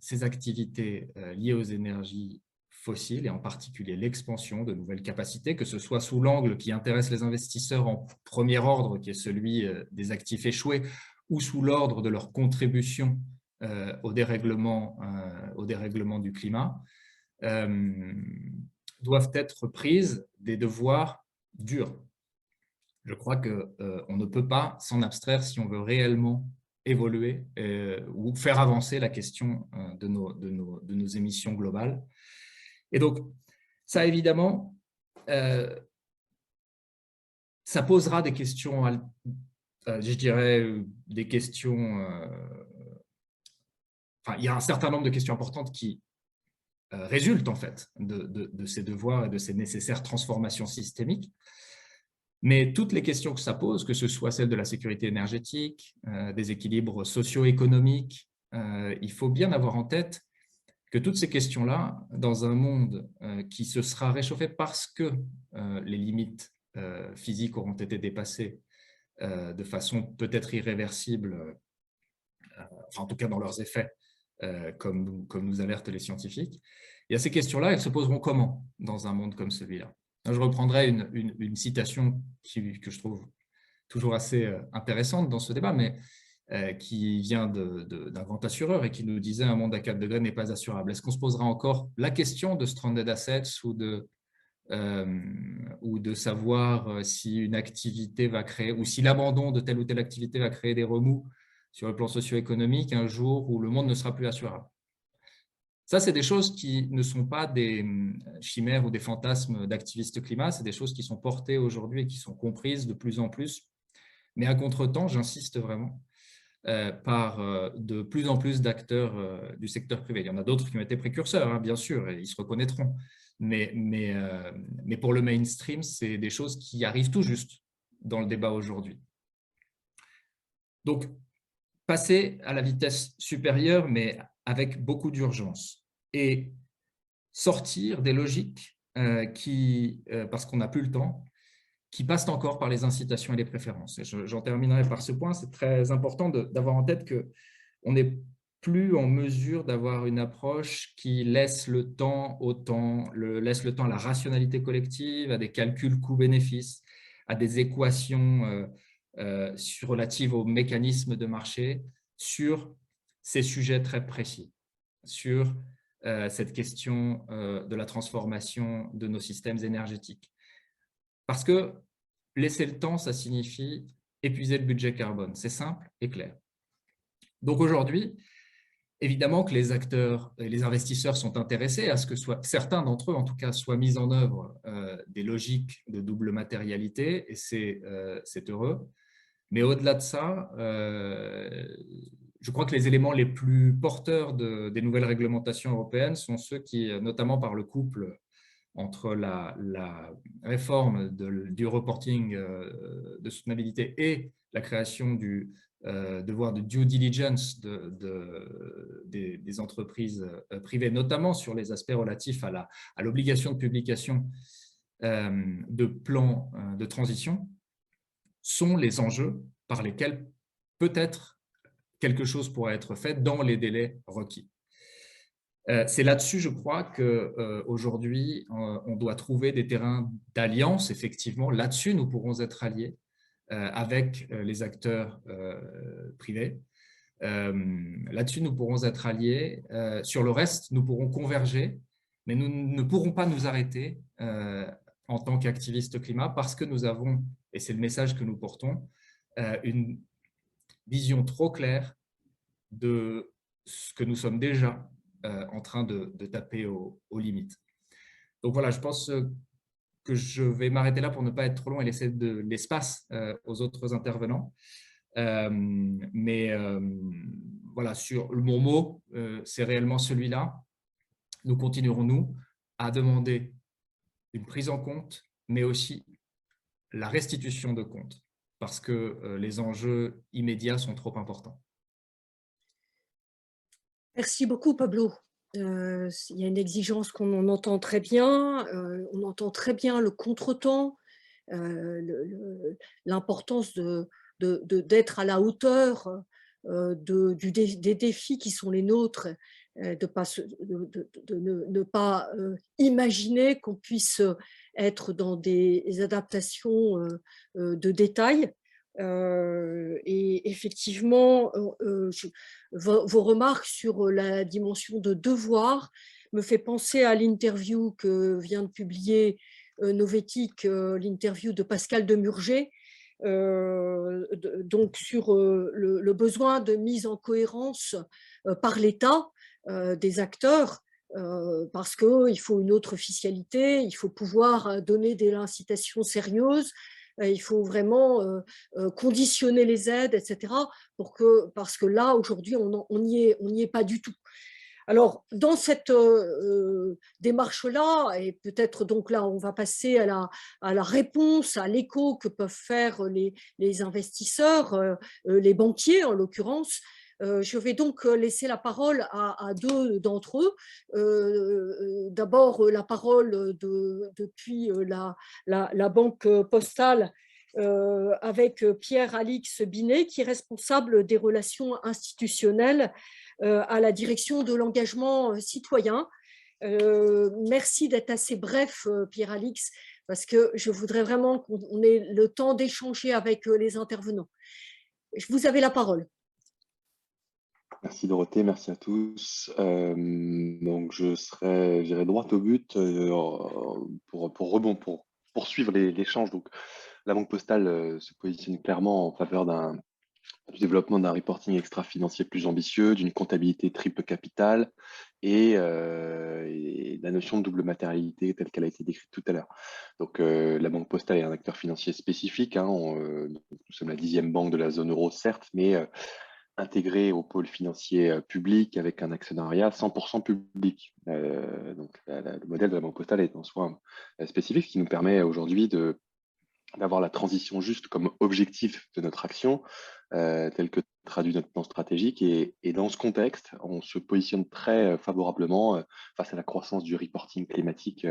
S3: ces activités liées aux énergies fossiles, et en particulier l'expansion de nouvelles capacités, que ce soit sous l'angle qui intéresse les investisseurs en premier ordre, qui est celui des actifs échoués, ou sous l'ordre de leur contribution au dérèglement du climat, doivent être prises des devoirs durs. Je crois qu'on ne peut pas s'en abstraire si on veut réellement évoluer ou faire avancer la question de nos émissions globales. Et donc, ça évidemment, ça posera des questions, je dirais, des questions… enfin, il y a un certain nombre de questions importantes qui résultent en fait de ces devoirs et de ces nécessaires transformations systémiques. Mais toutes les questions que ça pose, que ce soit celle de la sécurité énergétique, des équilibres socio-économiques, il faut bien avoir en tête que toutes ces questions-là, dans un monde qui se sera réchauffé parce que les limites physiques auront été dépassées de façon peut-être irréversible, enfin en tout cas dans leurs effets, comme nous alertent les scientifiques, et à ces questions-là, elles se poseront comment dans un monde comme celui-là? Je reprendrai une citation que je trouve toujours assez intéressante dans ce débat, mais qui vient d'un grand assureur et qui nous disait « un monde à 4 degrés n'est pas assurable ». Est-ce qu'on se posera encore la question de stranded assets ou de savoir si une activité va créer, ou si l'abandon de telle ou telle activité va créer des remous sur le plan socio-économique un jour où le monde ne sera plus assurable? Ça, c'est des choses qui ne sont pas des chimères ou des fantasmes d'activistes climat, c'est des choses qui sont portées aujourd'hui et qui sont comprises de plus en plus, mais à contre-temps, j'insiste vraiment, par de plus en plus d'acteurs du secteur privé. Il y en a d'autres qui ont été précurseurs, hein, bien sûr, et ils se reconnaîtront, mais pour le mainstream, c'est des choses qui arrivent tout juste dans le débat aujourd'hui. Donc, passer à la vitesse supérieure, mais avec beaucoup d'urgence, et sortir des logiques parce qu'on n'a plus le temps, qui passent encore par les incitations et les préférences. J'en terminerai par ce point. C'est très important d'avoir en tête qu'on n'est plus en mesure d'avoir une approche qui laisse le temps au temps, laisse le temps à la rationalité collective, à des calculs coûts-bénéfices, à des équations relatives aux mécanismes de marché sur ces sujets très précis, sur cette question de la transformation de nos systèmes énergétiques. Parce que laisser le temps, ça signifie épuiser le budget carbone. C'est simple et clair. Donc aujourd'hui, évidemment que les acteurs et les investisseurs sont intéressés à ce que certains d'entre eux, en tout cas, soient mis en œuvre des logiques de double matérialité, et c'est heureux. Mais au-delà de ça, je crois que les éléments les plus porteurs des nouvelles réglementations européennes sont ceux qui, notamment par le couple entre la réforme du reporting de soutenabilité et la création du devoir de due diligence des entreprises privées, notamment sur les aspects relatifs à l'obligation de publication de plans de transition, sont les enjeux par lesquels peut-être quelque chose pourrait être fait dans les délais requis. C'est là-dessus, je crois, qu'aujourd'hui, on doit trouver des terrains d'alliance. Effectivement, là-dessus, nous pourrons être alliés avec les acteurs privés. Là-dessus, nous pourrons être alliés. Sur le reste, nous pourrons converger, mais nous ne pourrons pas nous arrêter en tant qu'activistes climat parce que nous avons, et c'est le message que nous portons, une vision trop claire de ce que nous sommes déjà en train de taper aux limites. Donc voilà, je pense que je vais m'arrêter là pour ne pas être trop long et laisser de l'espace aux autres intervenants. Mais voilà, sur mon mot, c'est réellement celui-là. Nous continuerons, nous, à demander une prise en compte, mais aussi la restitution de comptes, parce que les enjeux immédiats sont trop importants.
S1: Merci beaucoup, Pablo. Il y a une exigence qu'on entend très bien. On entend très bien le contretemps, l'importance d'être à la hauteur des défis qui sont les nôtres, de ne pas imaginer qu'on puisse être dans des adaptations de détail. Et effectivement, vos remarques sur la dimension de devoir me fait penser à l'interview que vient de publier Novétique, l'interview de Pascal Demurger, donc sur le besoin de mise en cohérence par l'État des acteurs, parce qu'il faut une autre officialité, il faut pouvoir donner des incitations sérieuses, il faut vraiment conditionner les aides, etc. Parce que là, aujourd'hui, on n'y est pas du tout. Alors, dans cette démarche-là, et peut-être donc là, on va passer à la réponse, à l'écho que peuvent faire les investisseurs, les banquiers en l'occurrence. Je vais donc laisser la parole à deux d'entre eux. D'abord, la parole depuis la Banque Postale avec Pierre-Alix Binet, qui est responsable des relations institutionnelles à la direction de l'engagement citoyen. Merci d'être assez bref, Pierre-Alix, parce que je voudrais vraiment qu'on ait le temps d'échanger avec les intervenants. Vous avez la parole.
S4: Merci Dorothée, merci à tous. Donc j'irai droit au but pour poursuivre l'échange. Donc la Banque Postale se positionne clairement en faveur du développement d'un reporting extra-financier plus ambitieux, d'une comptabilité triple capitale et de la notion de double matérialité telle qu'elle a été décrite tout à l'heure. Donc la Banque Postale est un acteur financier spécifique. Nous sommes la 10e banque de la zone euro, certes, mais intégré au pôle financier public avec un actionnariat 100% public. Donc le modèle de la Banque Postale est en soi spécifique, ce qui nous permet aujourd'hui d'avoir la transition juste comme objectif de notre action, tel que traduit notre plan stratégique. Et dans ce contexte, on se positionne très favorablement face à la croissance du reporting climatique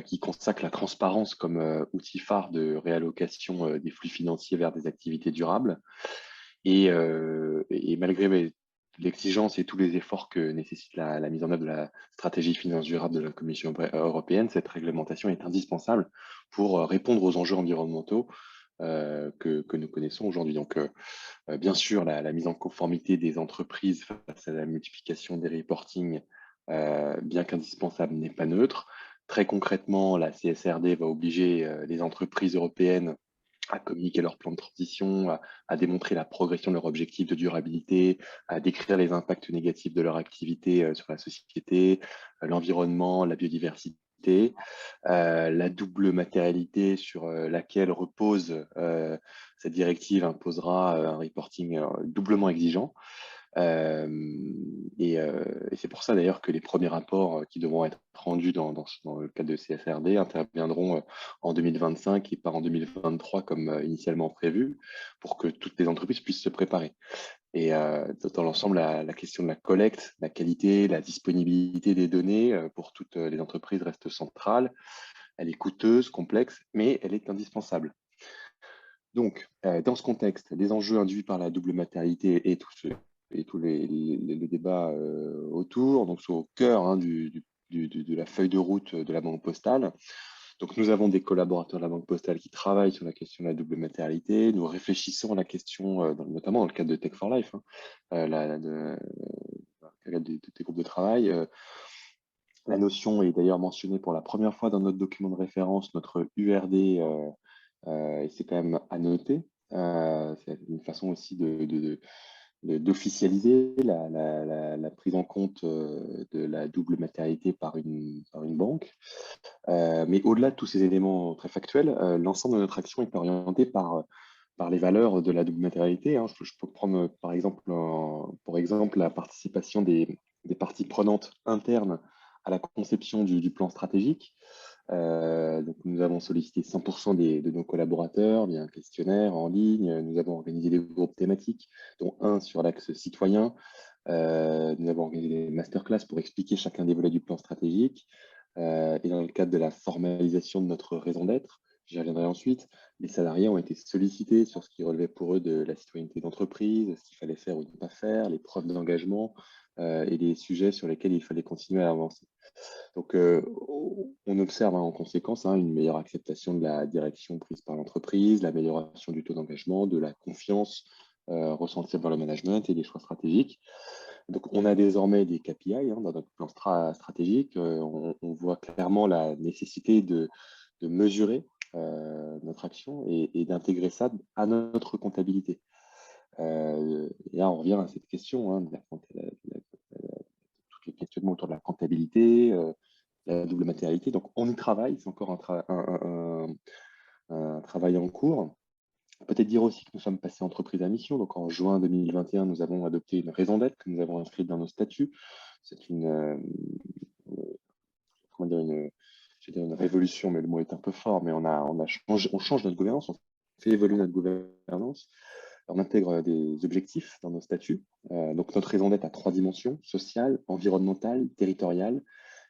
S4: qui consacre la transparence comme outil phare de réallocation des flux financiers vers des activités durables. Et malgré l'exigence et tous les efforts que nécessite la mise en œuvre de la stratégie finance durable de la Commission européenne, cette réglementation est indispensable pour répondre aux enjeux environnementaux que nous connaissons aujourd'hui. Donc, bien sûr, la mise en conformité des entreprises face à la multiplication des reportings, bien qu'indispensable, n'est pas neutre. Très concrètement, la CSRD va obliger les entreprises européennes à communiquer leur plan de transition, à démontrer la progression de leur objectif de durabilité, à décrire les impacts négatifs de leur activité sur la société, l'environnement, la biodiversité, la double matérialité sur laquelle repose cette directive imposera un reporting doublement exigeant. Et c'est pour ça d'ailleurs que les premiers rapports qui devront être rendus dans le cadre de CSRD interviendront en 2025 et pas en 2023 comme initialement prévu, pour que toutes les entreprises puissent se préparer. Et dans l'ensemble, la question de la collecte, la qualité, la disponibilité des données pour toutes les entreprises reste centrale. Elle est coûteuse, complexe, mais elle est indispensable. Donc, dans ce contexte, les enjeux induits par la double matérialité et tous les débats autour donc, sont au cœur hein, de la feuille de route de la Banque Postale. Donc, nous avons des collaborateurs de la Banque Postale qui travaillent sur la question de la double matérialité. Nous réfléchissons à la question, notamment dans le cadre de Tech for Life, hein, dans le cadre des groupes de travail. La notion est d'ailleurs mentionnée pour la première fois dans notre document de référence, notre URD, et c'est quand même à noter. C'est une façon aussi d'officialiser la prise en compte de la double matérialité par une banque. Mais au-delà de tous ces éléments très factuels, l'ensemble de notre action est orienté par les valeurs de la double matérialité. Hein. Je peux prendre par exemple, pour exemple la participation des parties prenantes internes à la conception du plan stratégique. Donc nous avons sollicité 100% de nos collaborateurs via un questionnaire en ligne. Nous avons organisé des groupes thématiques, dont un sur l'axe citoyen. Nous avons organisé des masterclass pour expliquer chacun des volets du plan stratégique. Et dans le cadre de la formalisation de notre raison d'être, j'y reviendrai ensuite, les salariés ont été sollicités sur ce qui relevait pour eux de la citoyenneté d'entreprise, ce qu'il fallait faire ou ne pas faire, les preuves d'engagement et les sujets sur lesquels il fallait continuer à avancer. Donc, on observe en conséquence une meilleure acceptation de la direction prise par l'entreprise, l'amélioration du taux d'engagement, de la confiance ressentie par le management et des choix stratégiques. Donc, on a désormais des KPI dans notre plan stratégique. On voit clairement la nécessité de mesurer notre action et d'intégrer ça à notre comptabilité. Et là, on revient à cette question tous les questionnements autour de la comptabilité, la double matérialité. Donc, on y travaille, c'est encore un travail en cours. Peut-être dire aussi que nous sommes passés entreprise à mission. Donc, en juin 2021, nous avons adopté une raison d'être que nous avons inscrite dans nos statuts. C'est une révolution, mais le mot est un peu fort, mais on change notre gouvernance, on fait évoluer notre gouvernance. On intègre des objectifs dans nos statuts. Donc, notre raison d'être a 3 dimensions, sociale, environnementale, territoriale.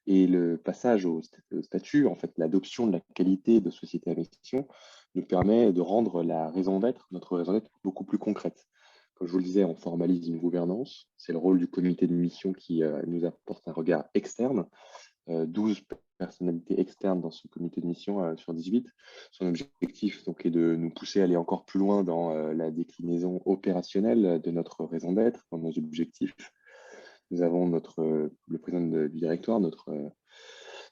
S4: Et le passage au statut, en fait, l'adoption de la qualité de société à mission, nous permet de rendre notre raison d'être, beaucoup plus concrète. Comme je vous le disais, on formalise une gouvernance. C'est le rôle du comité de mission qui nous apporte un regard externe. 12 personnalités externes dans ce comité de mission sur 18. Son objectif donc, est de nous pousser à aller encore plus loin dans la déclinaison opérationnelle de notre raison d'être, dans nos objectifs. Nous avons le président du directoire,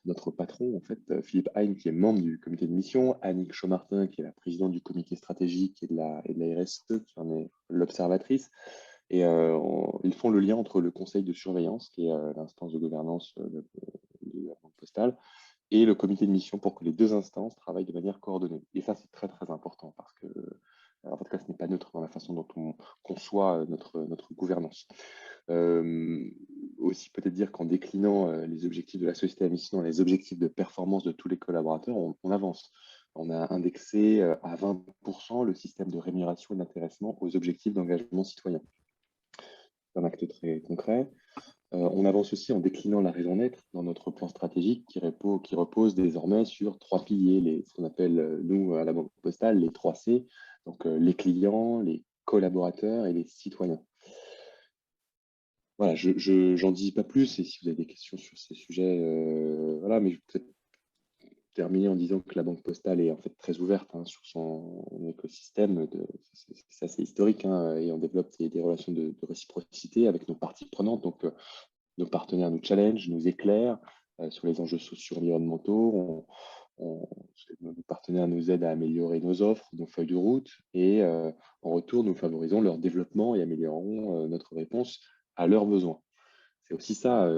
S4: notre patron, en fait, Philippe Hein, qui est membre du comité de mission, Annick Chaumartin, qui est la présidente du comité stratégique et de la RSE, qui en est l'observatrice. Et ils font le lien entre le conseil de surveillance, qui est l'instance de gouvernance de la Banque Postale, et le comité de mission pour que les deux instances travaillent de manière coordonnée. Et ça, c'est très, très important parce que, en tout cas, ce n'est pas neutre dans la façon dont on conçoit notre gouvernance. Aussi, peut-être dire qu'en déclinant les objectifs de la société à mission dans les objectifs de performance de tous les collaborateurs, on avance. On a indexé à 20% le système de rémunération et d'intéressement aux objectifs d'engagement citoyen. C'est un acte très concret. On avance aussi en déclinant la raison d'être dans notre plan stratégique qui repose désormais sur 3 piliers, ce qu'on appelle, nous, à la Banque Postale, les 3 C, donc les clients, les collaborateurs et les citoyens. Voilà, j'en dis pas plus, et si vous avez des questions sur ces sujets, voilà, mais je vais peut-être terminer en disant que la Banque Postale est en fait très ouverte sur son écosystème. C'est assez historique, et on développe des relations de réciprocité avec nos parties prenantes. Donc, nos partenaires nous challengent, nous éclairent sur les enjeux socio-environnementaux. Nos partenaires nous aident à améliorer nos offres, nos feuilles de route, et en retour, nous favorisons leur développement et améliorons notre réponse à leurs besoins. C'est aussi ça,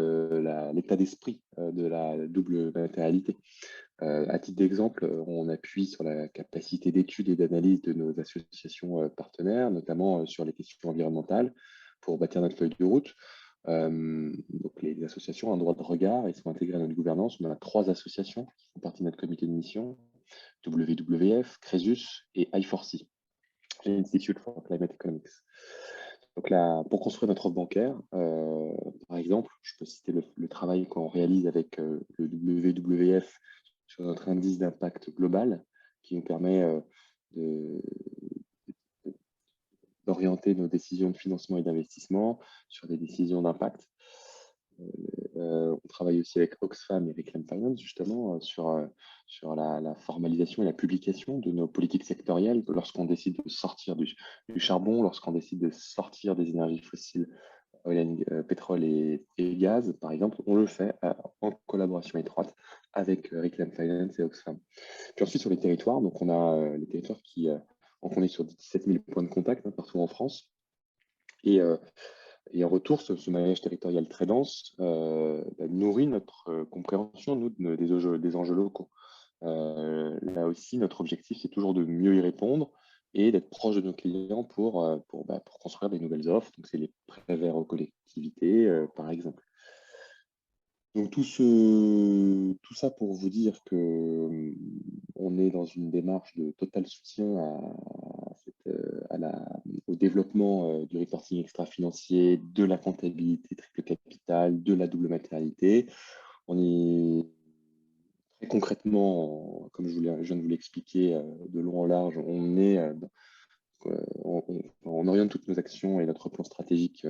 S4: l'état d'esprit de la double matérialité. À titre d'exemple, on appuie sur la capacité d'étude et d'analyse de nos associations partenaires, notamment sur les questions environnementales, pour bâtir notre feuille de route. Donc les associations ont un droit de regard et sont intégrées à notre gouvernance. On a 3 associations qui font partie de notre comité de mission, WWF, Crésus et I4C, Institute for Climate Economics. Donc là, pour construire notre offre bancaire, par exemple, je peux citer le travail qu'on réalise avec le WWF sur notre indice d'impact global, qui nous permet d'orienter nos décisions de financement et d'investissement sur des décisions d'impact. On travaille aussi avec Oxfam et Reclaim Finance, justement, sur la formalisation et la publication de nos politiques sectorielles lorsqu'on décide de sortir du charbon, lorsqu'on décide de sortir des énergies fossiles, pétrole et gaz, par exemple. On le fait en collaboration étroite avec Reclaim Finance et Oxfam. Puis ensuite, sur les territoires, donc on a les territoires donc on est sur 17 000 points de contact partout en France. Et en retour, ce maillage territorial très dense nourrit notre compréhension, nous, des enjeux locaux. Là aussi, notre objectif, c'est toujours de mieux y répondre et d'être proche de nos clients pour construire des nouvelles offres. Donc, c'est les prêts verts aux collectivités, par exemple. Donc, tout ça pour vous dire que on est dans une démarche de total soutien au développement du reporting extra-financier, de la comptabilité triple capitale, de la double matérialité. On est très concrètement, comme je viens de vous l'expliquer de long en large, on oriente toutes nos actions et notre plan stratégique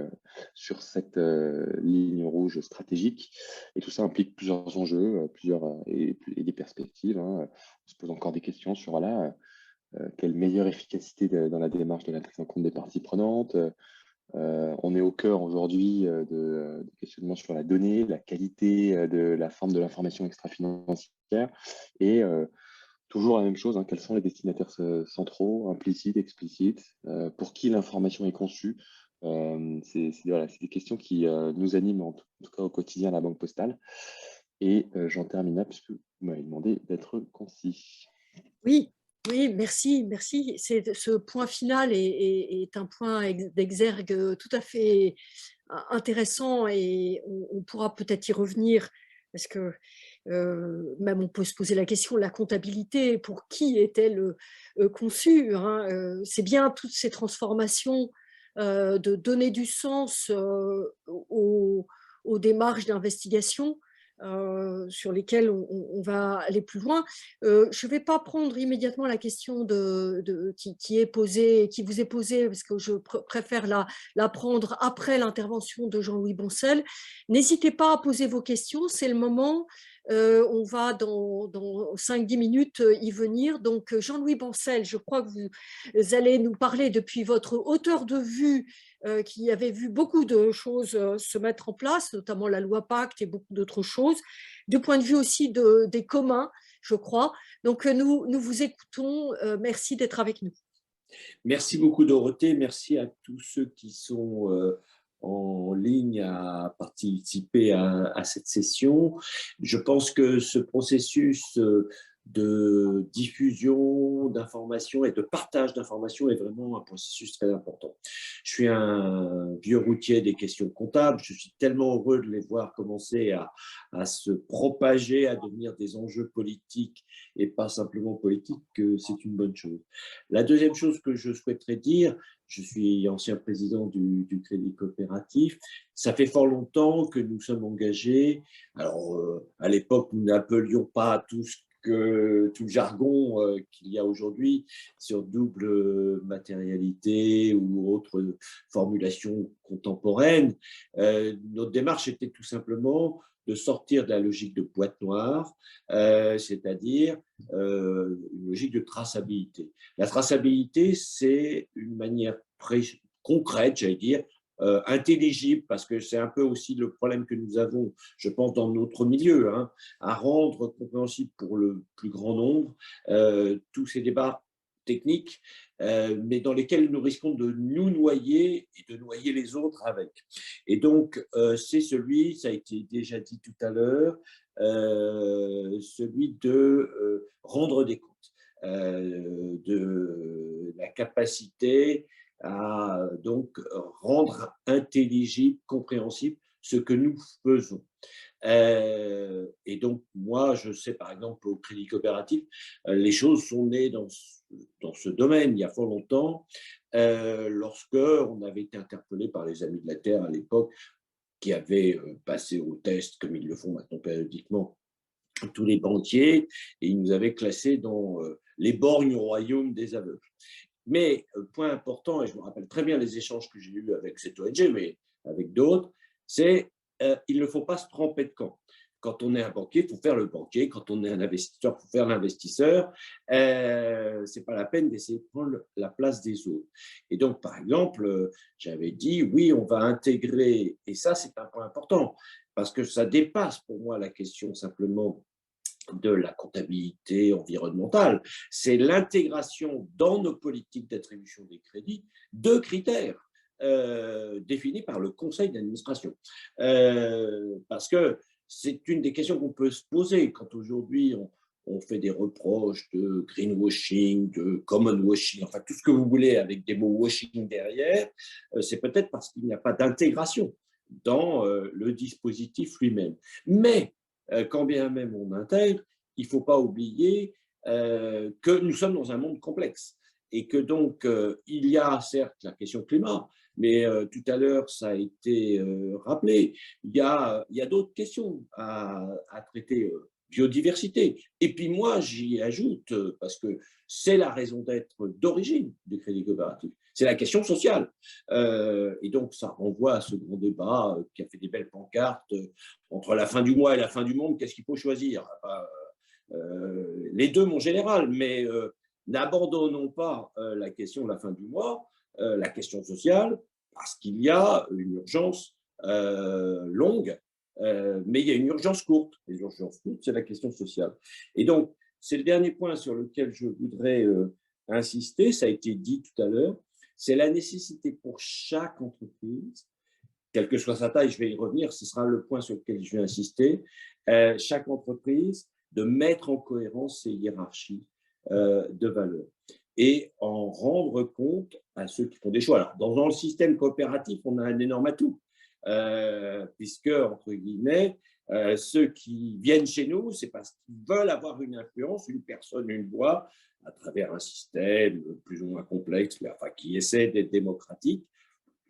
S4: sur cette ligne rouge stratégique. Et tout ça implique plusieurs enjeux, et des perspectives. On se pose encore des questions sur quelle meilleure efficacité dans la démarche de la prise en compte des parties prenantes. On est au cœur aujourd'hui de questionnements sur la donnée, la qualité de la forme de l'information extra-financière et toujours la même chose, quels sont les destinataires centraux, implicites, explicites, pour qui l'information est conçue. C'est des questions qui nous animent en tout cas au quotidien à la Banque Postale. Et j'en termine là puisque vous m'avez demandé d'être concis.
S1: Oui, oui, merci. Ce point final est un point d'exergue tout à fait intéressant et on pourra peut-être y revenir parce que même on peut se poser la question, la comptabilité, pour qui est-elle conçue, c'est bien toutes ces transformations de donner du sens aux démarches d'investigation sur lesquelles on va aller plus loin. Je ne vais pas prendre immédiatement la question qui est posée, qui vous est posée, parce que je préfère la prendre après l'intervention de Jean-Louis Boncel. N'hésitez pas à poser vos questions, c'est le moment. On va dans 5-10 minutes y venir. Donc Jean-Louis Boncel, je crois que vous allez nous parler depuis votre hauteur de vue qui avait vu beaucoup de choses se mettre en place, notamment la loi Pacte et beaucoup d'autres choses, du point de vue aussi des communs, je crois. Donc nous vous écoutons. Merci d'être avec nous.
S5: Merci beaucoup Dorothée, merci à tous ceux qui sont en ligne à participer à cette session. Je pense que ce processus de diffusion d'informations et de partage d'informations est vraiment un processus très important. Je suis un vieux routier des questions comptables, je suis tellement heureux de les voir commencer à se propager, à devenir des enjeux politiques et pas simplement politiques, que c'est une bonne chose. La deuxième chose que je souhaiterais dire, je suis ancien président du Crédit Coopératif. Ça fait fort longtemps que nous sommes engagés. Alors, à l'époque, nous n'appelions pas tout le jargon qu'il y a aujourd'hui sur double matérialité ou autres formulations contemporaines. Notre démarche était tout simplement de sortir de la logique de boîte noire, c'est-à-dire une logique de traçabilité. La traçabilité, c'est une manière concrète, j'allais dire, intelligible, parce que c'est un peu aussi le problème que nous avons, je pense, dans notre milieu, à rendre compréhensible pour le plus grand nombre tous ces débats techniques, mais dans lesquels nous risquons de nous noyer et de noyer les autres avec. Et donc, c'est celui, ça a été déjà dit tout à l'heure, celui de rendre des comptes, de la capacité à donc rendre intelligible, compréhensible ce que nous faisons. Et donc, moi, je sais par exemple au Crédit Coopératif, les choses sont nées dans ce domaine il y a fort longtemps, lorsque on avait été interpellé par les Amis de la Terre à l'époque, qui avaient passé au test, comme ils le font maintenant périodiquement, tous les banquiers, et ils nous avaient classés dans les borgnes au royaume des aveugles. Mais point important, et je me rappelle très bien les échanges que j'ai eus avec cette ONG, mais avec d'autres, c'est il ne faut pas se tromper de camp. Quand on est un banquier, il faut faire le banquier. Quand on est un investisseur, il faut faire l'investisseur. Ce n'est pas la peine d'essayer de prendre la place des autres. Et donc, par exemple, j'avais dit, oui, on va intégrer, et ça, c'est un point important, parce que ça dépasse pour moi la question simplement de la comptabilité environnementale. C'est l'intégration dans nos politiques d'attribution des crédits de critères définis par le conseil d'administration. Parce que c'est une des questions qu'on peut se poser quand aujourd'hui on fait des reproches de greenwashing, de common washing, enfin tout ce que vous voulez avec des mots washing derrière, c'est peut-être parce qu'il n'y a pas d'intégration dans le dispositif lui-même. Mais quand bien même on intègre, il ne faut pas oublier que nous sommes dans un monde complexe et que donc il y a certes la question climat, mais tout à l'heure ça a été rappelé, il y a d'autres questions à traiter, biodiversité. Et puis moi j'y ajoute, parce que c'est la raison d'être d'origine du crédit coopératif, c'est la question sociale. Et donc ça renvoie à ce grand débat qui a fait des belles pancartes entre la fin du mois et la fin du monde, qu'est-ce qu'il faut choisir? Les deux, mon général, mais n'abandonnons pas la question de la fin du mois, la question sociale, parce qu'il y a une urgence longue, mais il y a une urgence courte. Les urgences courtes, c'est la question sociale. Et donc, c'est le dernier point sur lequel je voudrais insister, ça a été dit tout à l'heure, c'est la nécessité pour chaque entreprise, quelle que soit sa taille, je vais y revenir, ce sera le point sur lequel je vais insister, chaque entreprise de mettre en cohérence ses hiérarchies de valeurs et en rendre compte à ceux qui font des choix. Alors, dans le système coopératif, on a un énorme atout, puisque, entre guillemets, ceux qui viennent chez nous, c'est parce qu'ils veulent avoir une influence, une personne, une voix, à travers un système plus ou moins complexe, mais enfin, qui essaie d'être démocratique.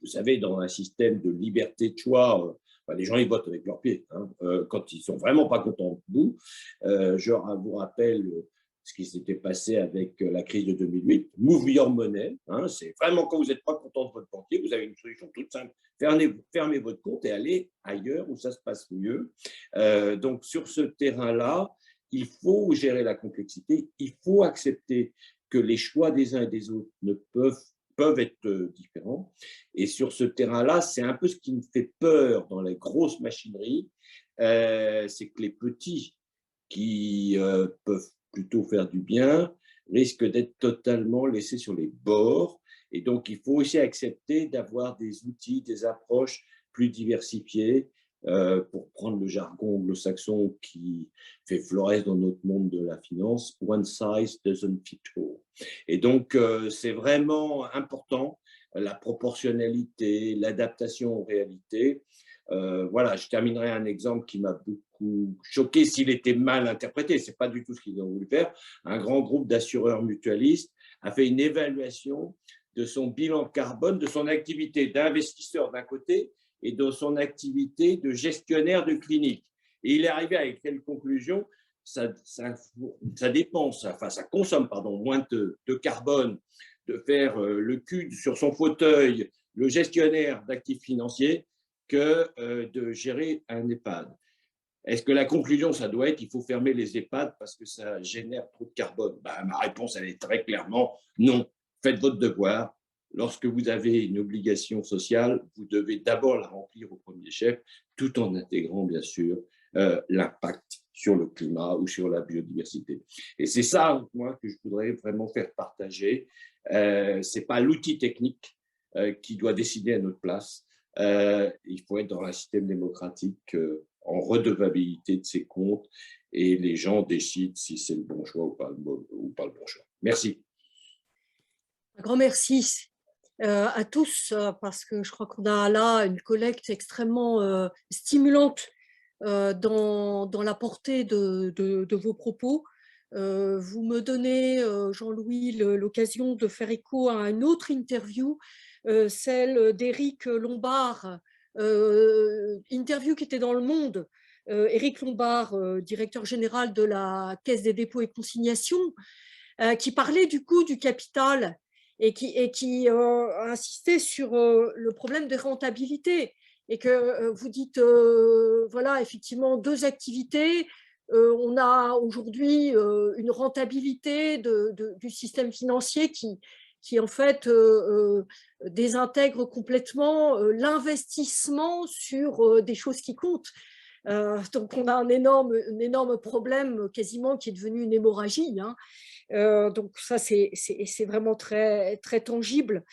S5: Vous savez, dans un système de liberté de choix, les gens ils votent avec leurs pieds. Quand ils ne sont vraiment pas contents de vous, je vous rappelle ce qui s'était passé avec la crise de 2008. Move your money. C'est vraiment quand vous n'êtes pas content de votre banquier, vous avez une solution toute simple. Fermez votre compte et allez ailleurs où ça se passe mieux. Donc, sur ce terrain-là, il faut gérer la complexité. Il faut accepter que les choix des uns et des autres ne peuvent être différents. Et sur ce terrain-là, c'est un peu ce qui me fait peur dans les grosses machineries, c'est que les petits qui peuvent plutôt faire du bien risquent d'être totalement laissés sur les bords. Et donc, il faut aussi accepter d'avoir des outils, des approches plus diversifiées, pour prendre le jargon anglo-saxon qui fait florès dans notre monde de la finance, one size doesn't fit all. Et donc, c'est vraiment important, la proportionnalité, l'adaptation aux réalités. Voilà, je terminerai un exemple qui m'a beaucoup choqué s'il était mal interprété. Ce n'est pas du tout ce qu'ils ont voulu faire. Un grand groupe d'assureurs mutualistes a fait une évaluation de son bilan carbone, de son activité d'investisseur d'un côté et de son activité de gestionnaire de clinique. Et il est arrivé avec quelle conclusion? Ça dépense, enfin ça consomme moins de carbone de faire le cul sur son fauteuil, le gestionnaire d'actifs financiers, que de gérer un EHPAD. Est-ce que la conclusion, ça doit être il faut fermer les EHPAD parce que ça génère trop de carbone? Ma réponse, elle est très clairement non. Faites votre devoir. Lorsque vous avez une obligation sociale, vous devez d'abord la remplir au premier chef, tout en intégrant, bien sûr, l'impact sur le climat ou sur la biodiversité. Et c'est ça, moi, que je voudrais vraiment faire partager. Ce n'est pas l'outil technique qui doit décider à notre place. Il faut être dans un système démocratique en redevabilité de ses comptes et les gens décident si c'est le bon choix ou pas le bon choix. Merci.
S1: Un grand merci à tous, parce que je crois qu'on a là une collecte extrêmement stimulante dans la portée de vos propos. Vous me donnez, Jean-Louis, l'occasion de faire écho à une autre interview, celle d'Éric Lombard, interview qui était dans Le Monde. Éric Lombard, directeur général de la Caisse des dépôts et consignations, qui parlait du coût du capital et qui insistait sur le problème de rentabilité. Et que vous dites, voilà, effectivement, 2 activités. On a aujourd'hui une rentabilité du système financier qui en fait désintègre complètement l'investissement sur des choses qui comptent. Donc on a un énorme problème quasiment qui est devenu une hémorragie, hein. Donc ça c'est vraiment très, très tangible.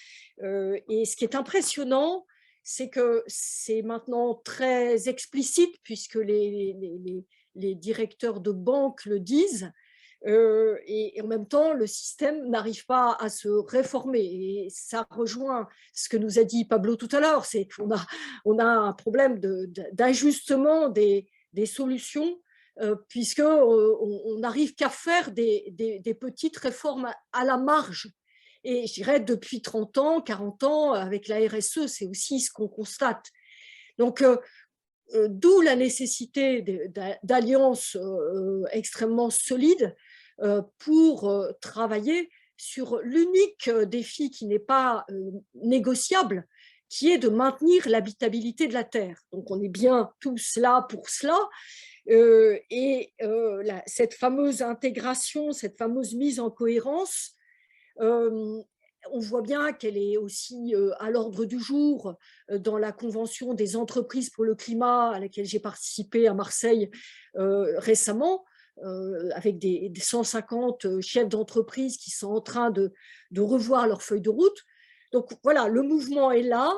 S1: Et ce qui est impressionnant, c'est que c'est maintenant très explicite puisque les directeurs de banque le disent. Et en même temps, le système n'arrive pas à se réformer. Et ça rejoint ce que nous a dit Pablo tout à l'heure, c'est qu'on a un problème d'ajustement des solutions, puisqu'on n'arrive qu'à faire des petites réformes à la marge. Et je dirais depuis 30 ans, 40 ans, avec la RSE, c'est aussi ce qu'on constate. Donc, d'où la nécessité d'alliances extrêmement solides pour travailler sur l'unique défi qui n'est pas négociable, qui est de maintenir l'habitabilité de la Terre. Donc on est bien tous là pour cela. Cette fameuse intégration, cette fameuse mise en cohérence, on voit bien qu'elle est aussi à l'ordre du jour dans la Convention des entreprises pour le climat à laquelle j'ai participé à Marseille récemment, avec des 150 chefs d'entreprise qui sont en train de revoir leur feuille de route. Donc voilà, le mouvement est là.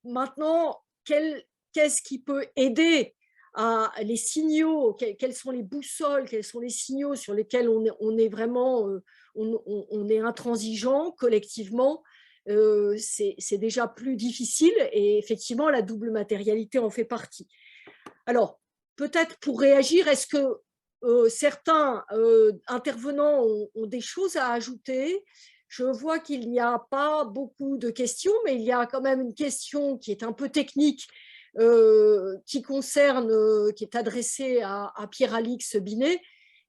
S1: Maintenant, qu'est-ce qui peut aider à les signaux, quels sont les boussoles, quels sont les signaux sur lesquels on est vraiment, on est intransigeant collectivement, c'est déjà plus difficile et effectivement la double matérialité en fait partie. Alors, peut-être pour réagir, est-ce que certains intervenants ont des choses à ajouter? Je vois qu'il n'y a pas beaucoup de questions, mais il y a quand même une question qui est un peu technique, qui est adressée à Pierre-Alix Binet,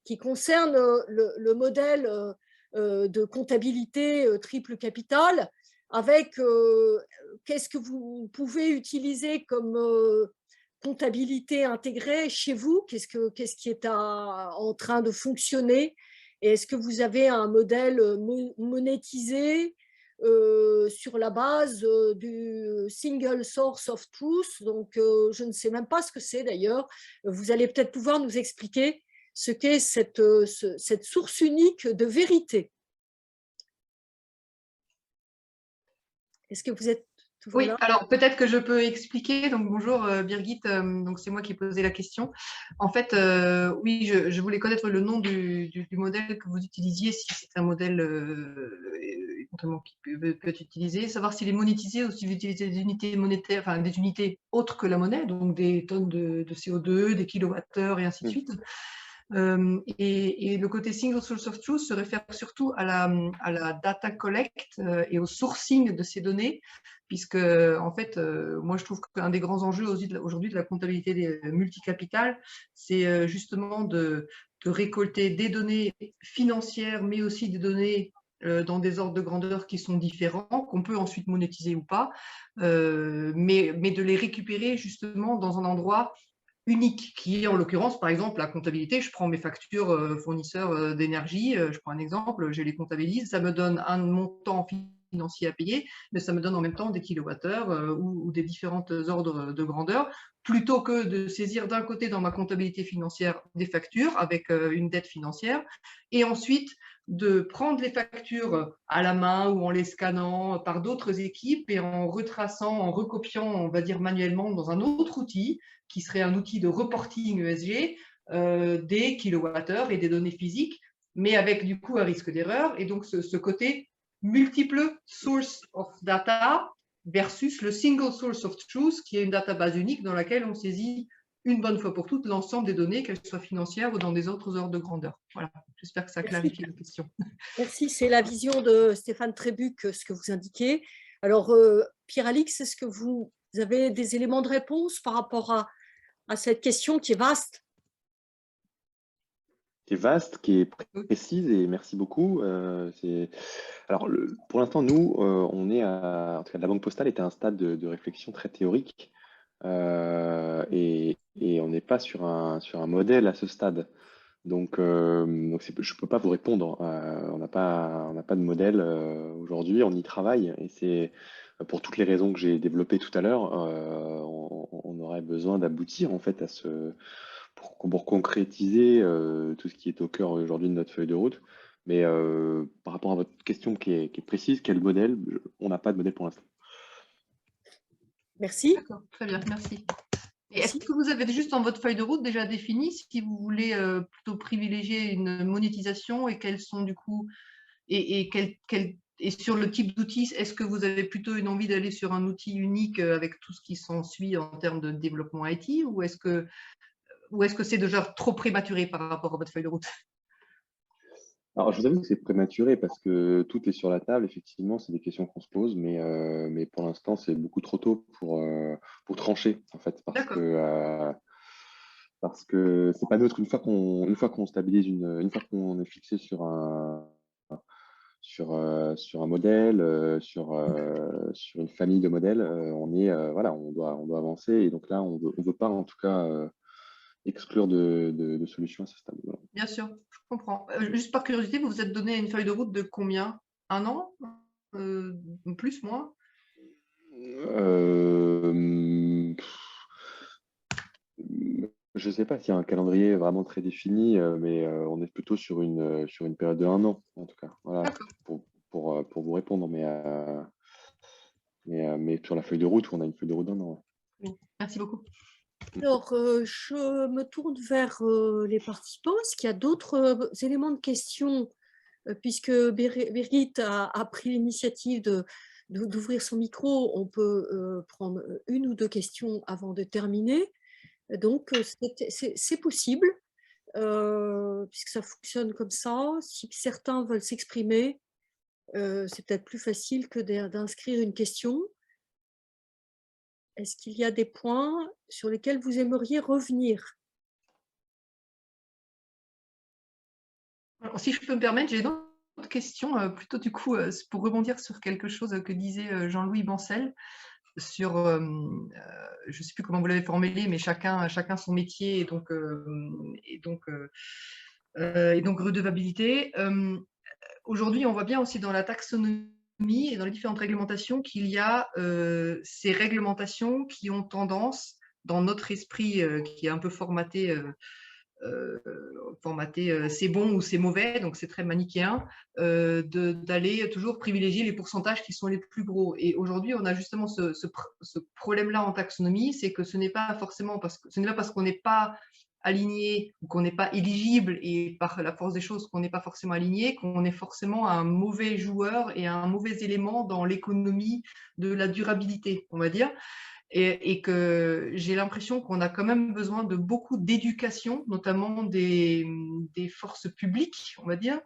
S1: qui concerne le modèle de comptabilité triple capital, avec qu'est-ce que vous pouvez utiliser comme comptabilité intégrée chez vous, qu'est-ce qui est en train de fonctionner, et est-ce que vous avez un modèle monétisé sur la base du single source of truth. Donc je ne sais même pas ce que c'est d'ailleurs. Vous allez peut-être pouvoir nous expliquer ce qu'est cette source unique de vérité. Est-ce que vous êtes toujours là?
S6: Oui, alors peut-être que je peux expliquer. Donc bonjour Birgit, donc c'est moi qui ai posé la question. En fait, oui, je voulais connaître le nom du modèle que vous utilisiez, si c'est un modèle éventuellement qui peut être utilisé, savoir s'il est monétisé ou si vous utilisez des unités monétaires, enfin des unités autres que la monnaie, donc des tonnes de CO2, des kilowattheures et ainsi de suite. Et le côté single source of truth se réfère surtout à la data collect et au sourcing de ces données, puisque en fait, moi je trouve qu'un des grands enjeux aujourd'hui de la comptabilité multicapitale, c'est justement de récolter des données financières, mais aussi des données dans des ordres de grandeur qui sont différents, qu'on peut ensuite monétiser ou pas, mais de les récupérer justement dans un endroit unique, qui est en l'occurrence, par exemple, la comptabilité. Je prends mes factures fournisseurs d'énergie, je prends un exemple, je les comptabilise, ça me donne un montant financier à payer, mais ça me donne en même temps des kilowattheures ou des différents ordres de grandeur, plutôt que de saisir d'un côté dans ma comptabilité financière des factures avec une dette financière, et ensuite de prendre les factures à la main ou en les scannant par d'autres équipes et en retraçant, en recopiant, on va dire manuellement dans un autre outil, qui serait un outil de reporting ESG, des kilowattheures et des données physiques, mais avec du coup un risque d'erreur. Et donc ce côté multiple source of data versus le single source of truth, qui est une database unique dans laquelle on saisit une bonne fois pour toutes l'ensemble des données, qu'elles soient financières ou dans des autres ordres de grandeur. Voilà, j'espère que ça clarifie la question.
S1: Merci, c'est la vision de Stéphane Trébuc, ce que vous indiquez. Alors, Pierre-Alix, est-ce que vous avez des éléments de réponse par rapport à cette question qui est vaste?
S4: qui est vaste, qui est précise, et merci beaucoup. Alors, pour l'instant, nous, on est en tout cas, la Banque Postale est à un stade de réflexion très théorique, et on n'est pas sur un modèle à ce stade. Donc je ne peux pas vous répondre. On n'a pas de modèle aujourd'hui, on y travaille, et c'est pour toutes les raisons que j'ai développées tout à l'heure. On aurait besoin d'aboutir en fait pour concrétiser tout ce qui est au cœur aujourd'hui de notre feuille de route. Mais par rapport à votre question qui est précise, quel modèle? On n'a pas de modèle pour l'instant.
S1: Merci.
S6: D'accord, très bien, merci. Et
S1: Merci.
S6: est-ce que vous avez juste dans votre feuille de route déjà défini si vous voulez plutôt privilégier une monétisation et quels sont du coup, et sur le type d'outils, est-ce que vous avez plutôt une envie d'aller sur un outil unique avec tout ce qui s'ensuit en termes de développement IT, ou est-ce que c'est déjà trop prématuré par rapport à votre feuille de route?
S4: Alors, je vous avoue que c'est prématuré parce que tout est sur la table. Effectivement, c'est des questions qu'on se pose, mais pour l'instant, c'est beaucoup trop tôt pour trancher, en fait,
S6: D'accord.
S4: parce que c'est pas neutre. Une fois qu'on stabilise une fois qu'on est fixé sur un modèle, sur une famille de modèles, voilà, on doit avancer. Et donc là, on veut pas, en tout cas, exclure de solutions à ce stade. Voilà.
S6: Bien sûr, je comprends. Juste par curiosité, vous vous êtes donné une feuille de route de combien? Un an? Plus, moins?
S4: Je ne sais pas s'il y a un calendrier vraiment très défini, mais on est plutôt sur une période de 1 an, en tout cas. Voilà,
S6: D'accord.
S4: pour vous répondre. Mais sur la feuille de route, on a une feuille de route d'1 an.
S6: Oui, merci beaucoup.
S1: Alors, je me tourne vers les participants. Est-ce qu'il y a d'autres éléments de questions, puisque Birgit a pris l'initiative d'ouvrir son micro, on peut prendre une ou deux questions avant de terminer. Donc, c'est possible, puisque ça fonctionne comme ça. Si certains veulent s'exprimer, c'est peut-être plus facile que d'inscrire une question. Est-ce qu'il y a des points sur lesquels vous aimeriez revenir?
S6: Alors, si je peux me permettre, j'ai une autre question, plutôt du coup, pour rebondir sur quelque chose que disait Jean-Louis Bancel sur, je ne sais plus comment vous l'avez formulé, mais chacun son métier et donc redevabilité. Aujourd'hui, on voit bien aussi dans la taxonomie et dans les différentes réglementations qu'il y a ces réglementations qui ont tendance, dans notre esprit qui est un peu formaté, c'est bon ou c'est mauvais, donc c'est très manichéen, d'aller toujours privilégier les pourcentages qui sont les plus gros. Et aujourd'hui, on a justement ce problème-là en taxonomie, c'est que ce n'est pas parce qu'on n'est pas aligné ou qu'on n'est pas éligible, et par la force des choses qu'on n'est pas forcément aligné, qu'on est forcément un mauvais joueur et un mauvais élément dans l'économie de la durabilité, on va dire. Et que j'ai l'impression qu'on a quand même besoin de beaucoup d'éducation, notamment des forces publiques, on va dire,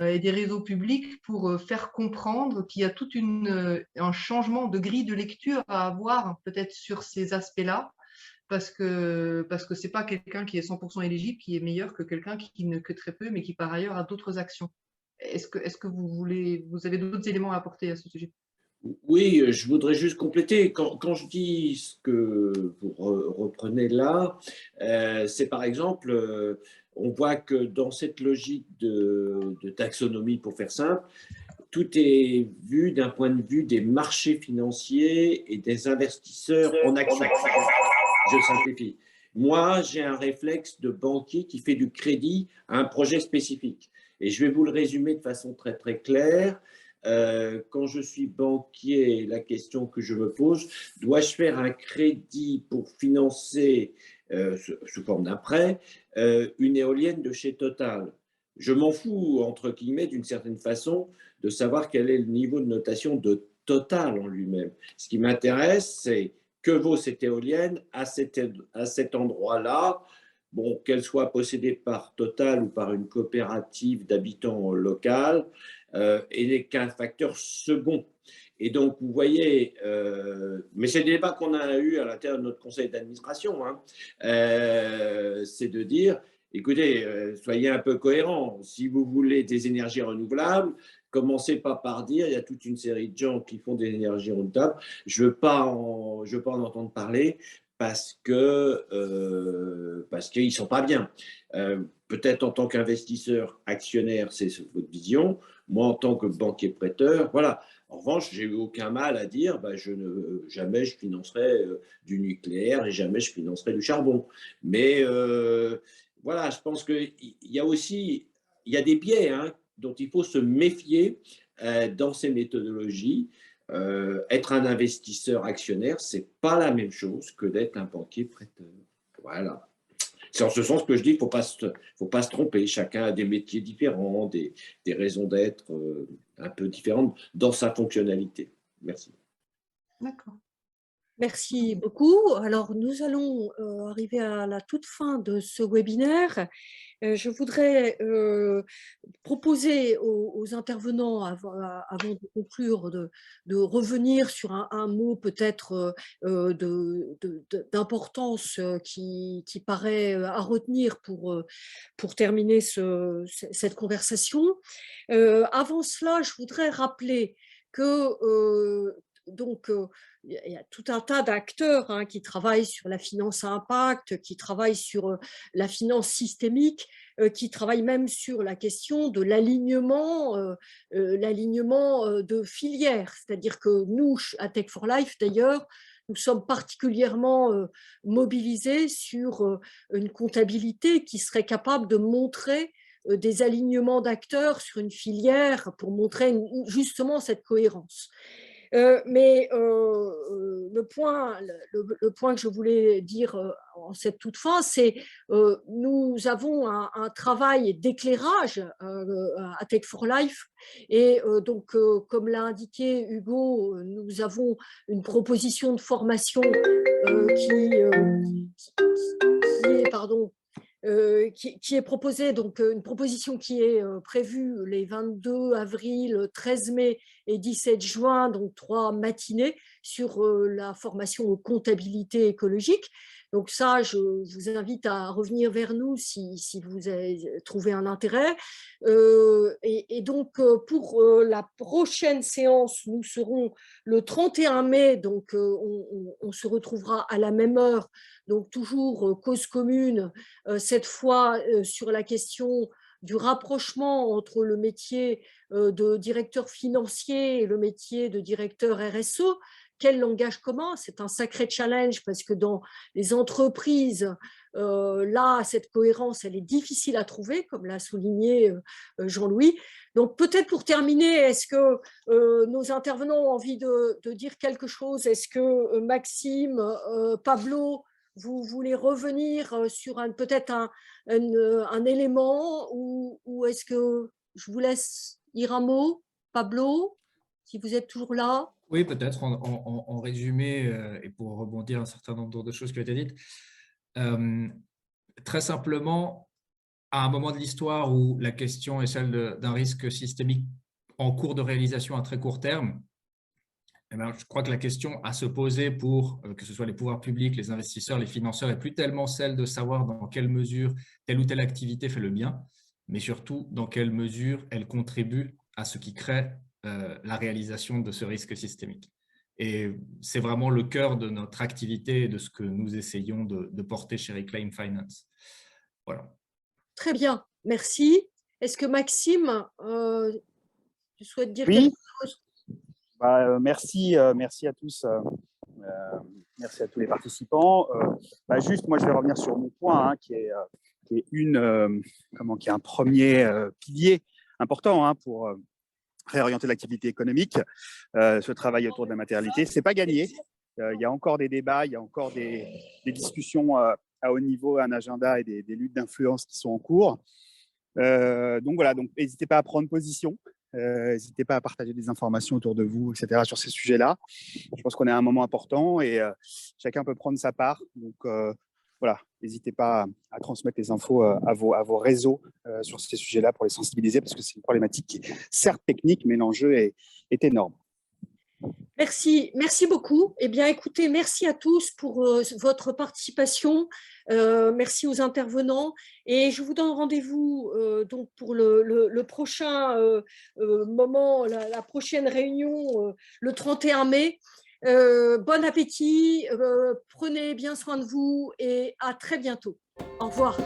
S6: et des réseaux publics, pour faire comprendre qu'il y a tout un changement de grille de lecture à avoir peut-être sur ces aspects-là, parce que c'est pas quelqu'un qui est 100% éligible qui est meilleur que quelqu'un qui ne que très peu, mais qui par ailleurs a d'autres actions. Est-ce que vous avez d'autres éléments à apporter à ce sujet?
S5: Oui, je voudrais juste compléter. Quand je dis ce que vous reprenez là, c'est par exemple, on voit que dans cette logique de taxonomie, pour faire simple, tout est vu d'un point de vue des marchés financiers et des investisseurs en actions. Je simplifie. Moi, j'ai un réflexe de banquier qui fait du crédit à un projet spécifique. Et je vais vous le résumer de façon très, très claire. Quand je suis banquier, la question que je me pose, dois-je faire un crédit pour financer, sous forme d'un prêt, une éolienne de chez Total? Je m'en fous, entre guillemets, d'une certaine façon, de savoir quel est le niveau de notation de Total en lui-même. Ce qui m'intéresse, c'est que vaut cette éolienne à cet endroit-là, bon, qu'elle soit possédée par Total ou par une coopérative d'habitants locaux, et n'est qu'un facteur second. Et donc, vous voyez, mais c'est le débat qu'on a eu à l'intérieur de notre conseil d'administration, hein, c'est de dire, écoutez, soyez un peu cohérents. Si vous voulez des énergies renouvelables, commencez pas par dire il y a toute une série de gens qui font des énergies renouvelables. Je veux pas en entendre parler parce qu'ils sont pas bien. Peut-être en tant qu'investisseur actionnaire, c'est votre vision. Moi, en tant que banquier prêteur, voilà. En revanche, j'ai eu aucun mal à dire jamais je financerai du nucléaire et jamais je financerai du charbon. Mais voilà, je pense qu'il y a aussi des biais dont il faut se méfier dans ces méthodologies. Être un investisseur actionnaire, ce n'est pas la même chose que d'être un banquier prêteur. Voilà. C'est en ce sens que je dis qu'il ne faut pas se tromper. Chacun a des métiers différents, des raisons d'être un peu différentes dans sa fonctionnalité. Merci.
S6: D'accord.
S1: Merci beaucoup. Alors, nous allons arriver à la toute fin de ce webinaire. Je voudrais proposer aux intervenants, avant de conclure, de revenir sur un mot peut-être d'importance qui paraît à retenir pour terminer cette conversation. Avant cela, je voudrais rappeler que il y a tout un tas d'acteurs qui travaillent sur la finance à impact, qui travaillent sur la finance systémique, qui travaillent même sur la question de l'alignement de filières. C'est-à-dire que nous, à Tech for Life d'ailleurs, nous sommes particulièrement mobilisés sur une comptabilité qui serait capable de montrer des alignements d'acteurs sur une filière pour montrer justement cette cohérence. Mais le point que je voulais dire en cette toute fin, c'est nous avons un travail d'éclairage à Tech for Life et donc, comme l'a indiqué Hugo, nous avons une proposition de formation qui est proposée, donc une proposition qui est prévue les 22 avril, 13 mai et 17 juin, donc 3 matinées sur la formation aux comptabilités écologiques. Donc ça, je vous invite à revenir vers nous si vous avez trouvé un intérêt. Et donc, pour la prochaine séance, nous serons le 31 mai, donc on se retrouvera à la même heure, donc toujours cause commune, cette fois sur la question du rapprochement entre le métier de directeur financier et le métier de directeur RSE. Quel langage commun? C'est un sacré challenge parce que dans les entreprises, là, cette cohérence, elle est difficile à trouver, comme l'a souligné Jean-Louis. Donc, peut-être pour terminer, est-ce que nos intervenants ont envie de dire quelque chose? Est-ce que Maxime, Pablo, vous voulez revenir sur peut-être un élément ou est-ce que je vous laisse dire un mot, Pablo, si vous êtes toujours là?
S3: Oui, peut-être en résumé, et pour rebondir un certain nombre de choses qui ont été dites. Très simplement, à un moment de l'histoire où la question est celle d'un risque systémique en cours de réalisation à très court terme, eh bien, je crois que la question à se poser pour que ce soit les pouvoirs publics, les investisseurs, les financeurs, n'est plus tellement celle de savoir dans quelle mesure telle ou telle activité fait le bien, mais surtout dans quelle mesure elle contribue à ce qui crée la réalisation de ce risque systémique. Et c'est vraiment le cœur de notre activité et de ce que nous essayons de porter chez Reclaim Finance. Voilà.
S1: Très bien, merci. Est-ce que Maxime, tu souhaites dire quelque chose?
S7: Merci à tous. Merci à tous les participants. Juste, moi, je vais revenir sur mon point, qui est un premier pilier important pour réorienter l'activité économique. Ce travail autour de la matérialité, c'est pas gagné. Il y a encore des débats, il y a encore des discussions à haut niveau, un agenda et des luttes d'influence qui sont en cours. Donc voilà, donc n'hésitez pas à prendre position. N'hésitez pas à partager des informations autour de vous, etc. sur ces sujets-là. Je pense qu'on est à un moment important et chacun peut prendre sa part. Donc voilà, n'hésitez pas à transmettre les infos à vos réseaux sur ces sujets-là pour les sensibiliser parce que c'est une problématique qui est certes technique, mais l'enjeu est énorme.
S1: Merci beaucoup. Eh bien, écoutez, merci à tous pour votre participation. Merci aux intervenants. Et je vous donne rendez-vous donc pour le prochain moment, la prochaine réunion, le 31 mai. Bon appétit, prenez bien soin de vous et à très bientôt. Au revoir.